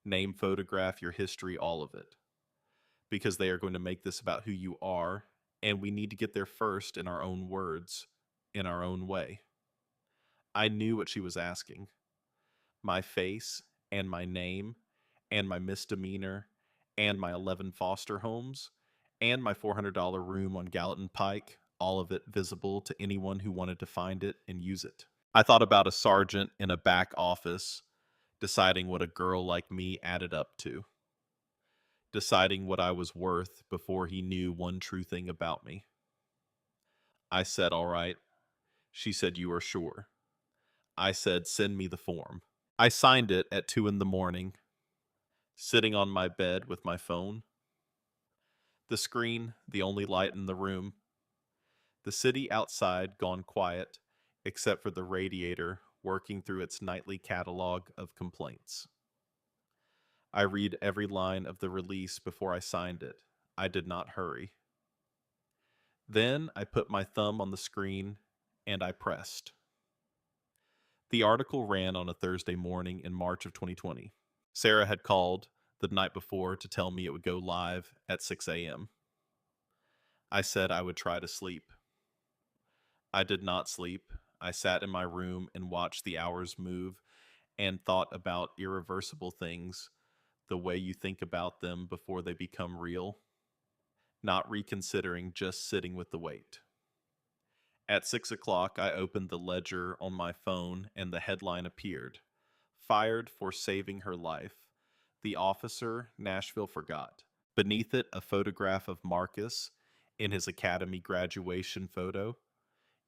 Name, photograph, your history, all of it. Because they are going to make this about who you are, and we need to get there first in our own words, in our own way. I knew what she was asking. My face, and my name, and my misdemeanor, and my 11 foster homes, and my $400 room on Gallatin Pike, all of it visible to anyone who wanted to find it and use it. I thought about a sergeant in a back office deciding what a girl like me added up to, deciding what I was worth before he knew one true thing about me. I said, all right. She said, you are sure. I said, send me the form. I signed it at 2 a.m, sitting on my bed with my phone. The screen, the only light in the room. The city outside gone quiet, except for the radiator working through its nightly catalog of complaints. I read every line of the release before I signed it. I did not hurry. Then I put my thumb on the screen and I pressed. The article ran on a Thursday morning in March of 2020. Sarah had called the night before to tell me it would go live at 6 a.m. I said I would try to sleep. I did not sleep. I sat in my room and watched the hours move and thought about irreversible things the way you think about them before they become real, not reconsidering, just sitting with the weight. At 6 o'clock, I opened the ledger on my phone and the headline appeared. Fired for saving her life. The officer Nashville forgot. Beneath it, a photograph of Marcus in his academy graduation photo,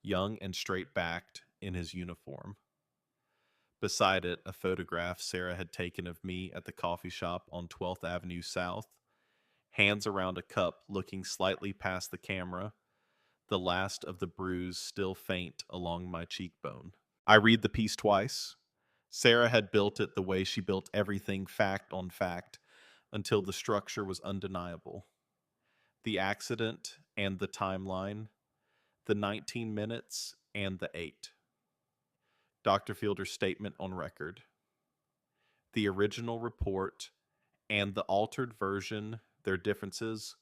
young and straight-backed in his uniform. Beside it, a photograph Sarah had taken of me at the coffee shop on 12th Avenue South, hands around a cup looking slightly past the camera, the last of the bruise still faint along my cheekbone. I read the piece twice. Sarah had built it the way she built everything fact on fact until the structure was undeniable. The accident and the timeline, the 19 minutes and the 8. Dr. Fielder's statement on record, the original report and the altered version, their differences,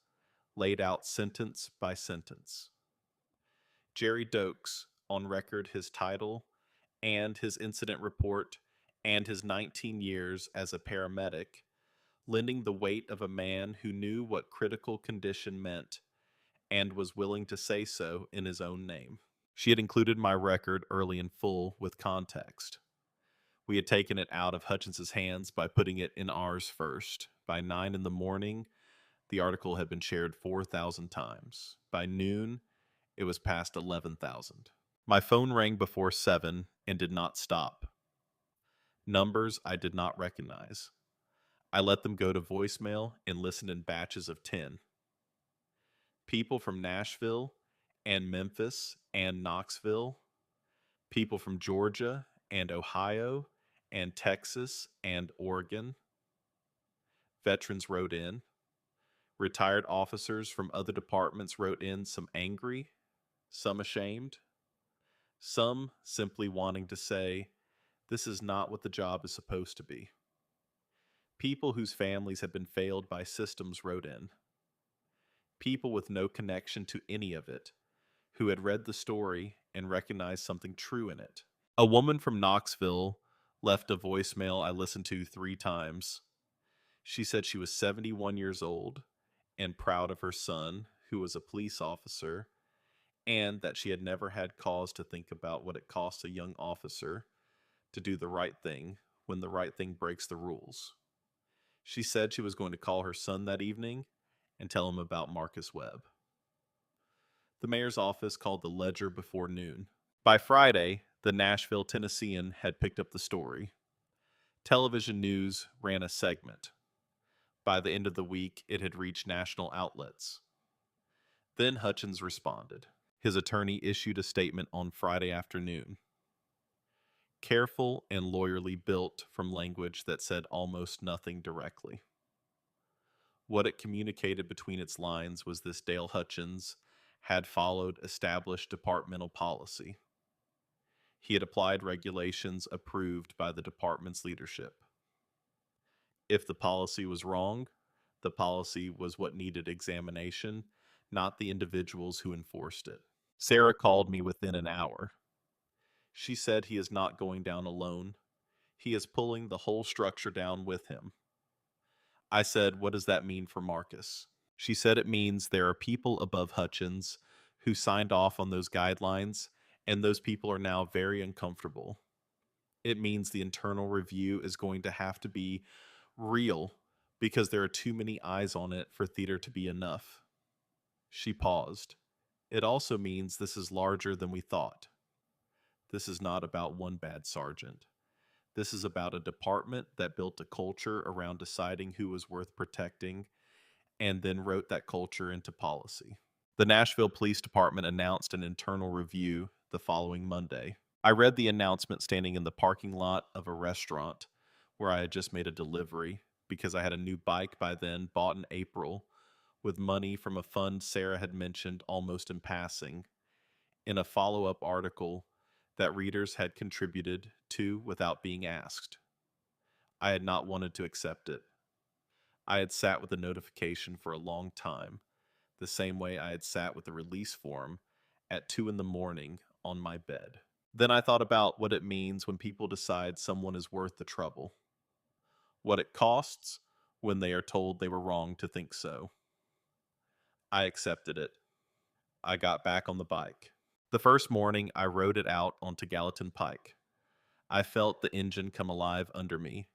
laid out sentence by sentence. Jerry Dokes, on record his title and his incident report and his 19 years as a paramedic, lending the weight of a man who knew what critical condition meant and was willing to say so in his own name. She had included my record early and full with context. We had taken it out of Hutchins's hands by putting it in ours first. By 9 in the morning, the article had been shared 4,000 times. By noon, it was past 11,000. My phone rang before 7 and did not stop. Numbers I did not recognize. I let them go to voicemail and listened in batches of 10. People from Nashville and Memphis and Knoxville, people from Georgia and Ohio and Texas and Oregon. Veterans wrote in. Retired officers from other departments wrote in, some angry, some ashamed, some simply wanting to say, this is not what the job is supposed to be. People whose families had been failed by systems wrote in. People with no connection to any of it, who had read the story and recognized something true in it. A woman from Knoxville left a voicemail I listened to 3 times. She said she was 71 years old and proud of her son, who was a police officer, and that she had never had cause to think about what it costs a young officer to do the right thing when the right thing breaks the rules. She said she was going to call her son that evening and tell him about Marcus Webb. The mayor's office called the Ledger before noon. By Friday, the Nashville Tennessean had picked up the story. Television news ran a segment. By the end of the week, it had reached national outlets. Then Hutchins responded. His attorney issued a statement on Friday afternoon. Careful and lawyerly built from language that said almost nothing directly. What it communicated between its lines was this: Dale Hutchins had followed established departmental policy. He had applied regulations approved by the department's leadership. If the policy was wrong, the policy was what needed examination, not the individuals who enforced it. Sarah called me within an hour. She said he is not going down alone. He is pulling the whole structure down with him. I said, what does that mean for Marcus? She said it means there are people above Hutchins who signed off on those guidelines, and those people are now very uncomfortable. It means the internal review is going to have to be real because there are too many eyes on it for theater to be enough. She paused. It also means this is larger than we thought. This is not about one bad sergeant. This is about a department that built a culture around deciding who was worth protecting and then wrote that culture into policy. The Nashville Police Department announced an internal review the following Monday. I read the announcement standing in the parking lot of a restaurant where I had just made a delivery because I had a new bike by then, bought in April, with money from a fund Sarah had mentioned almost in passing, in a follow-up article that readers had contributed to without being asked. I had not wanted to accept it. I had sat with the notification for a long time, the same way I had sat with the release form at 2 in the morning on my bed. Then I thought about what it means when people decide someone is worth the trouble. What it costs when they are told they were wrong to think so. I accepted it. I got back on the bike. The first morning, I rode it out onto Gallatin Pike. I felt the engine come alive under me,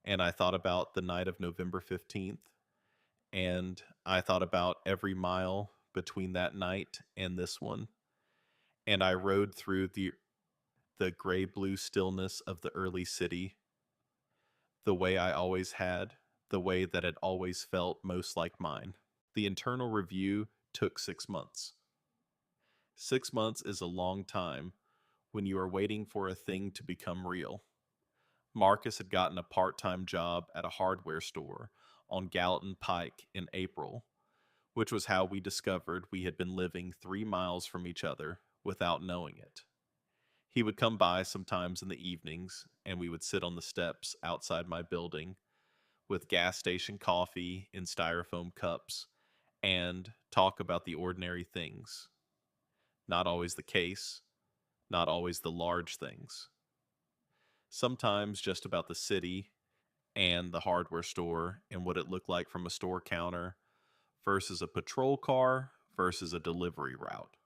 and I thought about the night of November 15th, and I thought about every mile between that night and this one, and I rode through the the gray-blue stillness of the early city, the way I always had, the way that had always felt most like mine. The internal review took 6 months. 6 months is a long time when you are waiting for a thing to become real. Marcus had gotten a part-time job at a hardware store on Gallatin Pike in April, which was how we discovered we had been living 3 miles from each other without knowing it. He would come by sometimes in the evenings, and we would sit on the steps outside my building with gas station coffee in styrofoam cups and talk about the ordinary things. Not always the case, not always the large things. Sometimes just about the city and the hardware store and what it looked like from a store counter versus a patrol car versus a delivery route.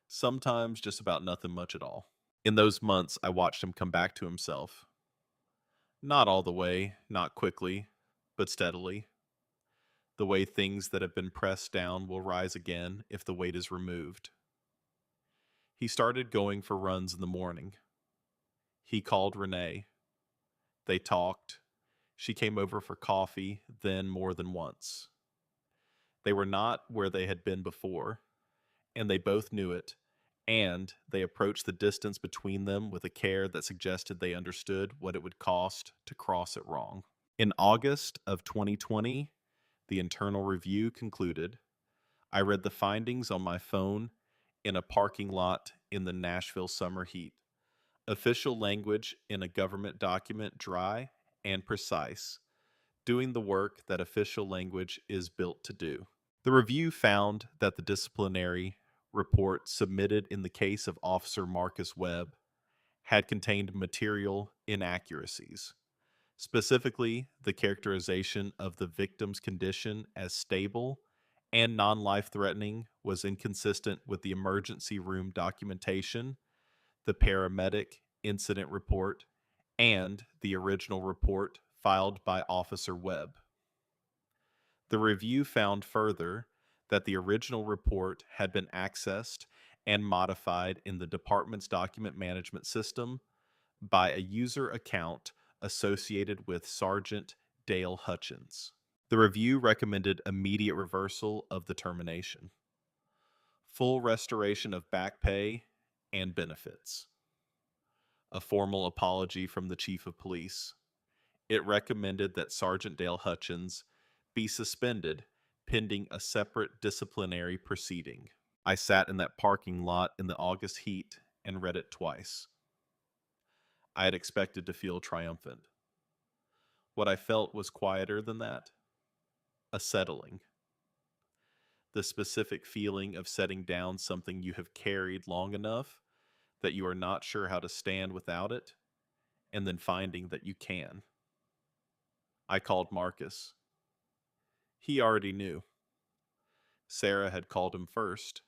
Sometimes just about nothing much at all. In those months, I watched him come back to himself. Not all the way, not quickly, but steadily. The way things that have been pressed down will rise again if the weight is removed. He started going for runs in the morning. He called Renee. They talked. She came over for coffee, then more than once. They were not where they had been before, and they both knew it, and they approached the distance between them with a care that suggested they understood what it would cost to cross it wrong. In August of 2020, the internal review concluded. I read the findings on my phone in a parking lot in the Nashville summer heat. Official language in a government document, dry and precise, doing the work that official language is built to do. The review found that the disciplinary report submitted in the case of Officer Marcus Webb had contained material inaccuracies. Specifically, the characterization of the victim's condition as stable and non-life threatening was inconsistent with the emergency room documentation, the paramedic incident report, and the original report filed by Officer Webb. The review found further that the original report had been accessed and modified in the department's document management system by a user account associated with Sergeant Dale Hutchins. The review recommended immediate reversal of the termination, full restoration of back pay and benefits, a formal apology from the Chief of Police. It recommended that Sergeant Dale Hutchins be suspended pending a separate disciplinary proceeding. I sat in that parking lot in the August heat and read it twice. I had expected to feel triumphant. What I felt was quieter than that, a settling. The specific feeling of setting down something you have carried long enough that you are not sure how to stand without it, and then finding that you can. I called Marcus. He already knew. Sarah had called him first.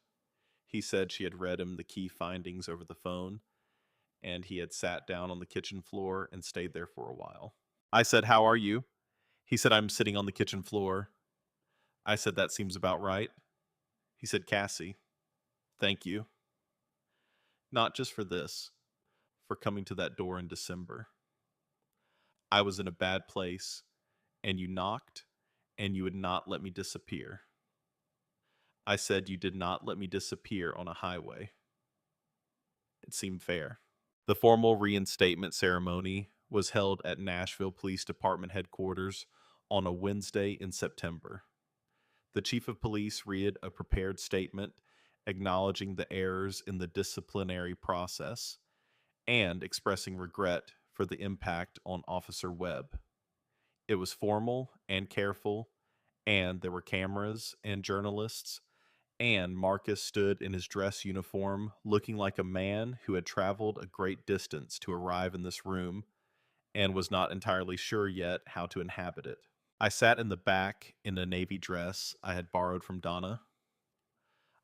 He said she had read him the key findings over the phone, and he had sat down on the kitchen floor and stayed there for a while. I said, "How are you?" He said, "I'm sitting on the kitchen floor." I said, "That seems about right." He said, "Cassie, thank you. Not just for this, for coming to that door in December. I was in a bad place, and you knocked, and you would not let me disappear." I said, "You did not let me disappear on a highway." It seemed fair. The formal reinstatement ceremony was held at Nashville Police Department headquarters on a Wednesday in September. The Chief of Police read a prepared statement acknowledging the errors in the disciplinary process and expressing regret for the impact on Officer Webb. It was formal and careful, and there were cameras and journalists, and Marcus stood in his dress uniform looking like a man who had traveled a great distance to arrive in this room and was not entirely sure yet how to inhabit it. I sat in the back in a navy dress I had borrowed from Donna.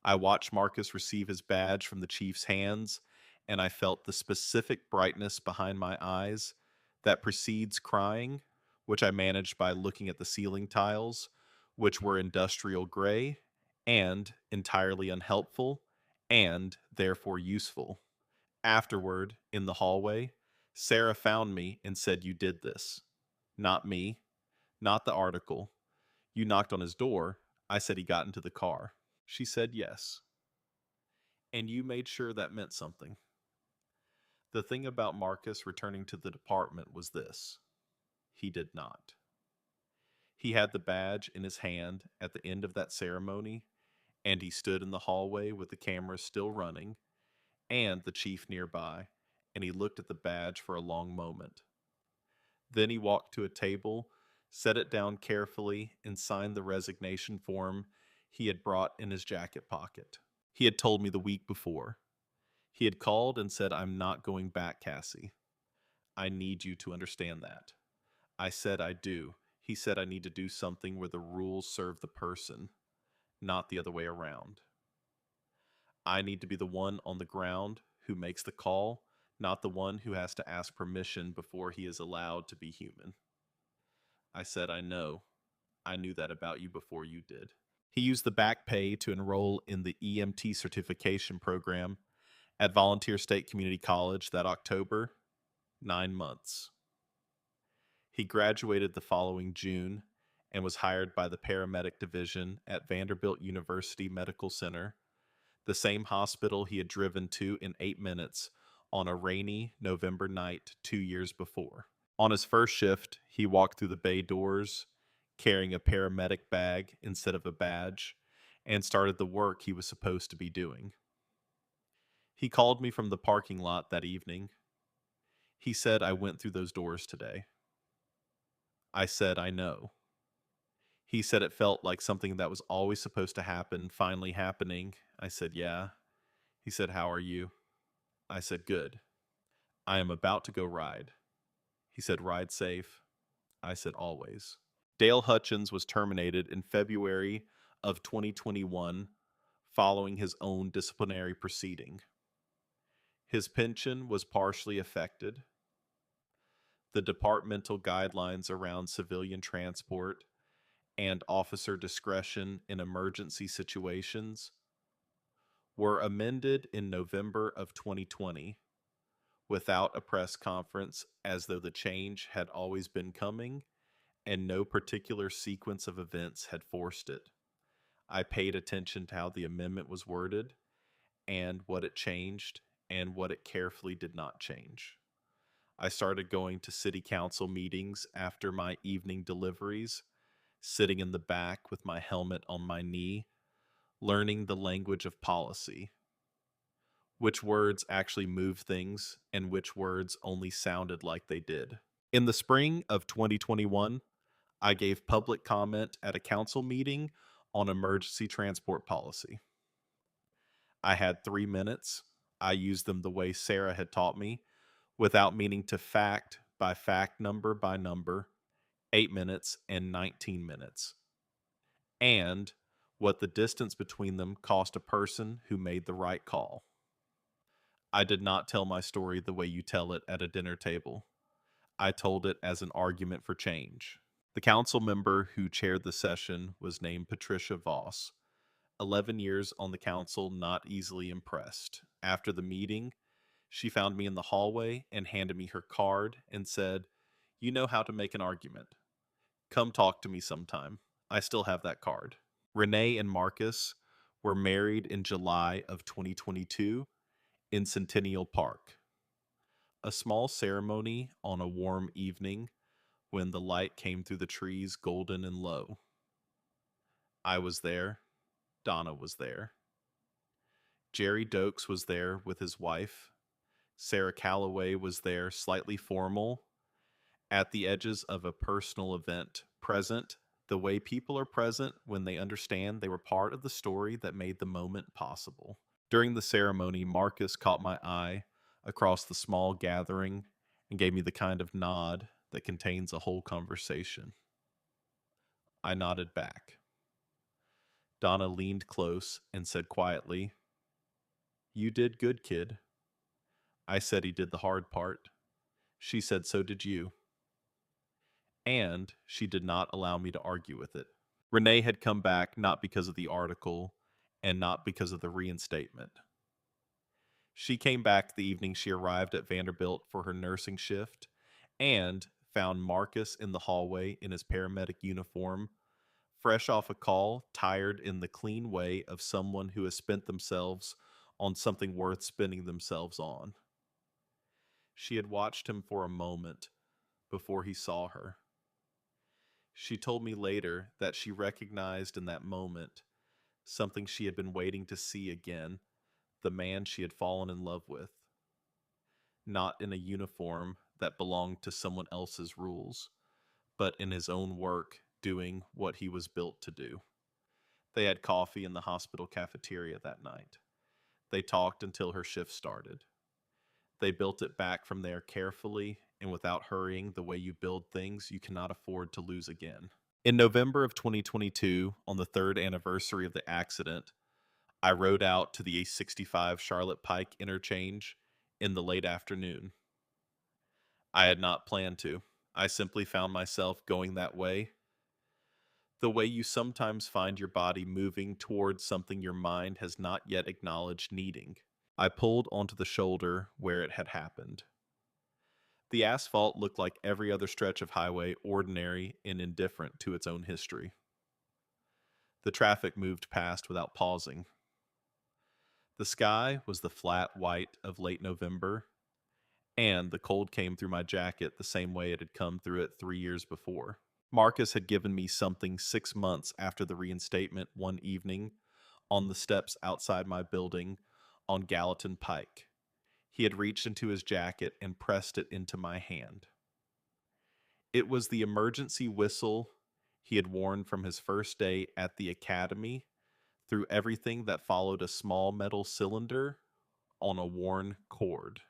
I watched Marcus receive his badge from the chief's hands, and I felt the specific brightness behind my eyes that precedes crying, which I managed by looking at the ceiling tiles, which were industrial gray and entirely unhelpful and therefore useful, Afterward, in the hallway, Sarah found me and said, "You did this." Not me, not the article. "You knocked on his door." I said he got into the car. She said yes. And you made sure that meant something. The thing about Marcus returning to the department was this: he did not. He had the badge in his hand at the end of that ceremony, and he stood in the hallway with the cameras still running and the chief nearby, and he looked at the badge for a long moment. Then he walked to a table, set it down carefully, and signed the resignation form he had brought in his jacket pocket. He had told me the week before. He had called and said, "I'm not going back, Cassie. I need you to understand that." I said, "I do." He said, "I need to do something where the rules serve the person, not the other way around. I need to be the one on the ground who makes the call, not the one who has to ask permission before he is allowed to be human." I said, "I know. I knew that about you before you did." He used the back pay to enroll in the EMT certification program at Volunteer State Community College that October, 9 months. He graduated the following June and was hired by the paramedic division at Vanderbilt University Medical Center, the same hospital he had driven to in 8 minutes on a rainy November night 2 years before. On his first shift, he walked through the bay doors carrying a paramedic bag instead of a badge and started the work he was supposed to be doing. He called me from the parking lot that evening. He said, "I went through those doors today." I said, "I know." He said it felt like something that was always supposed to happen finally happening. I said, "Yeah." He said, "How are you?" I said, "Good. I am about to go ride." He said, "Ride safe." I said, "Always." Dale Hutchins was terminated in February of 2021 following his own disciplinary proceeding. His pension was partially affected. The departmental guidelines around civilian transport and officer discretion in emergency situations were amended in November of 2020 without a press conference, as though the change had always been coming and no particular sequence of events had forced it. I paid attention to how the amendment was worded and what it changed and what it carefully did not change. I started going to city council meetings after my evening deliveries, sitting in the back with my helmet on my knee, learning the language of policy, which words actually move things and which words only sounded like they did. In the spring of 2021, I gave public comment at a council meeting on emergency transport policy. I had 3 minutes. I used them the way Sarah had taught me, without meaning to fact by fact, number by number, 8 minutes and 19 minutes. And what the distance between them cost a person who made the right call. I did not tell my story the way you tell it at a dinner table. I told it as an argument for change. The council member who chaired the session was named Patricia Voss. 11 years on the council, not easily impressed. After the meeting, she found me in the hallway and handed me her card and said, "You know how to make an argument. Come talk to me sometime." I still have that card. Renee and Marcus were married in July of 2022 in Centennial Park. A small ceremony on a warm evening when the light came through the trees golden and low. I was there. Donna was there. Jerry Dokes was there with his wife. Sarah Calloway was there, slightly formal, at the edges of a personal event, present the way people are present when they understand they were part of the story that made the moment possible. During the ceremony, Marcus caught my eye across the small gathering and gave me the kind of nod that contains a whole conversation. I nodded back. Donna leaned close and said quietly, "You did good, kid." I said he did the hard part. She said, "So did you." And she did not allow me to argue with it. Renee had come back not because of the article and not because of the reinstatement. She came back the evening she arrived at Vanderbilt for her nursing shift and found Marcus in the hallway in his paramedic uniform, fresh off a call, tired in the clean way of someone who has spent themselves on something worth spending themselves on. She had watched him for a moment before he saw her. She told me later that she recognized in that moment something she had been waiting to see again, the man she had fallen in love with, not in a uniform that belonged to someone else's rules, but in his own work, doing what he was built to do. They had coffee in the hospital cafeteria that night. They talked until her shift started. They built it back from there carefully and without hurrying, the way you build things you cannot afford to lose again. In November of 2022, on the third anniversary of the accident, I rode out to the A65 Charlotte Pike interchange in the late afternoon. I had not planned to. I simply found myself going that way. The way you sometimes find your body moving towards something your mind has not yet acknowledged needing. I pulled onto the shoulder where it had happened. The asphalt looked like every other stretch of highway, ordinary and indifferent to its own history. The traffic moved past without pausing. The sky was the flat white of late November, and the cold came through my jacket the same way it had come through it 3 years before. Marcus had given me something 6 months after the reinstatement one evening on the steps outside my building on Gallatin Pike. He had reached into his jacket and pressed it into my hand. It was the emergency whistle he had worn from his first day at the academy through everything that followed a small metal cylinder on a worn cord.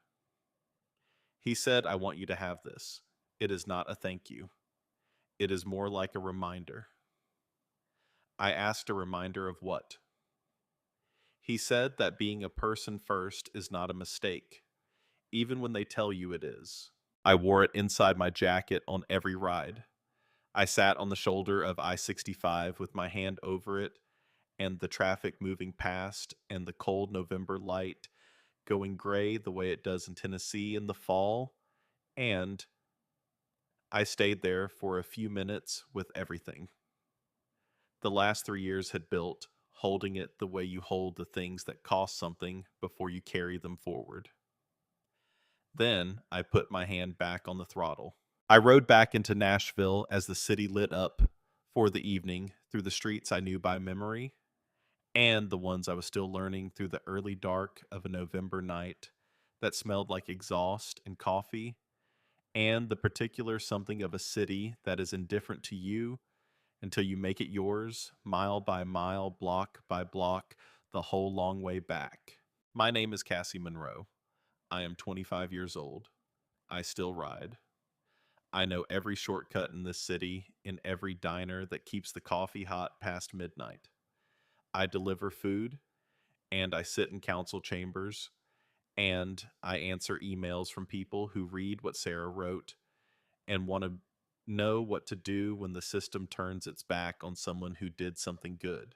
He said, "I want you to have this. It is not a thank you. It is more like a reminder." I asked, a reminder of what? He said that being a person first is not a mistake, even when they tell you it is. I wore it inside my jacket on every ride. I sat on the shoulder of I-65 with my hand over it and the traffic moving past and the cold November light going gray the way it does in Tennessee in the fall, and I stayed there for a few minutes with everything. The last 3 years had built, holding it the way you hold the things that cost something before you carry them forward. Then I put my hand back on the throttle. I rode back into Nashville as the city lit up for the evening through the streets I knew by memory and the ones I was still learning through the early dark of a November night that smelled like exhaust and coffee, and the particular something of a city that is indifferent to you until you make it yours, mile by mile, block by block, the whole long way back. My name is Cassie Monroe. I am 25 years old. I still ride. I know every shortcut in this city, in every diner that keeps the coffee hot past midnight. I deliver food, and I sit in council chambers, and I answer emails from people who read what Sarah wrote and want to know what to do when the system turns its back on someone who did something good.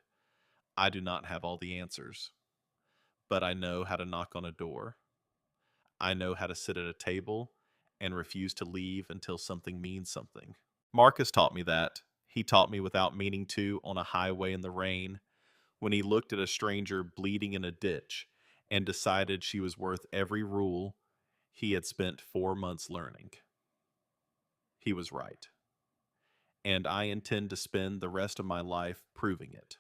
I do not have all the answers, but I know how to knock on a door. I know how to sit at a table and refuse to leave until something means something. Marcus taught me that. He taught me without meaning to on a highway in the rain when he looked at a stranger bleeding in a ditch and decided she was worth every rule he had spent 4 months learning. He was right. And I intend to spend the rest of my life proving it.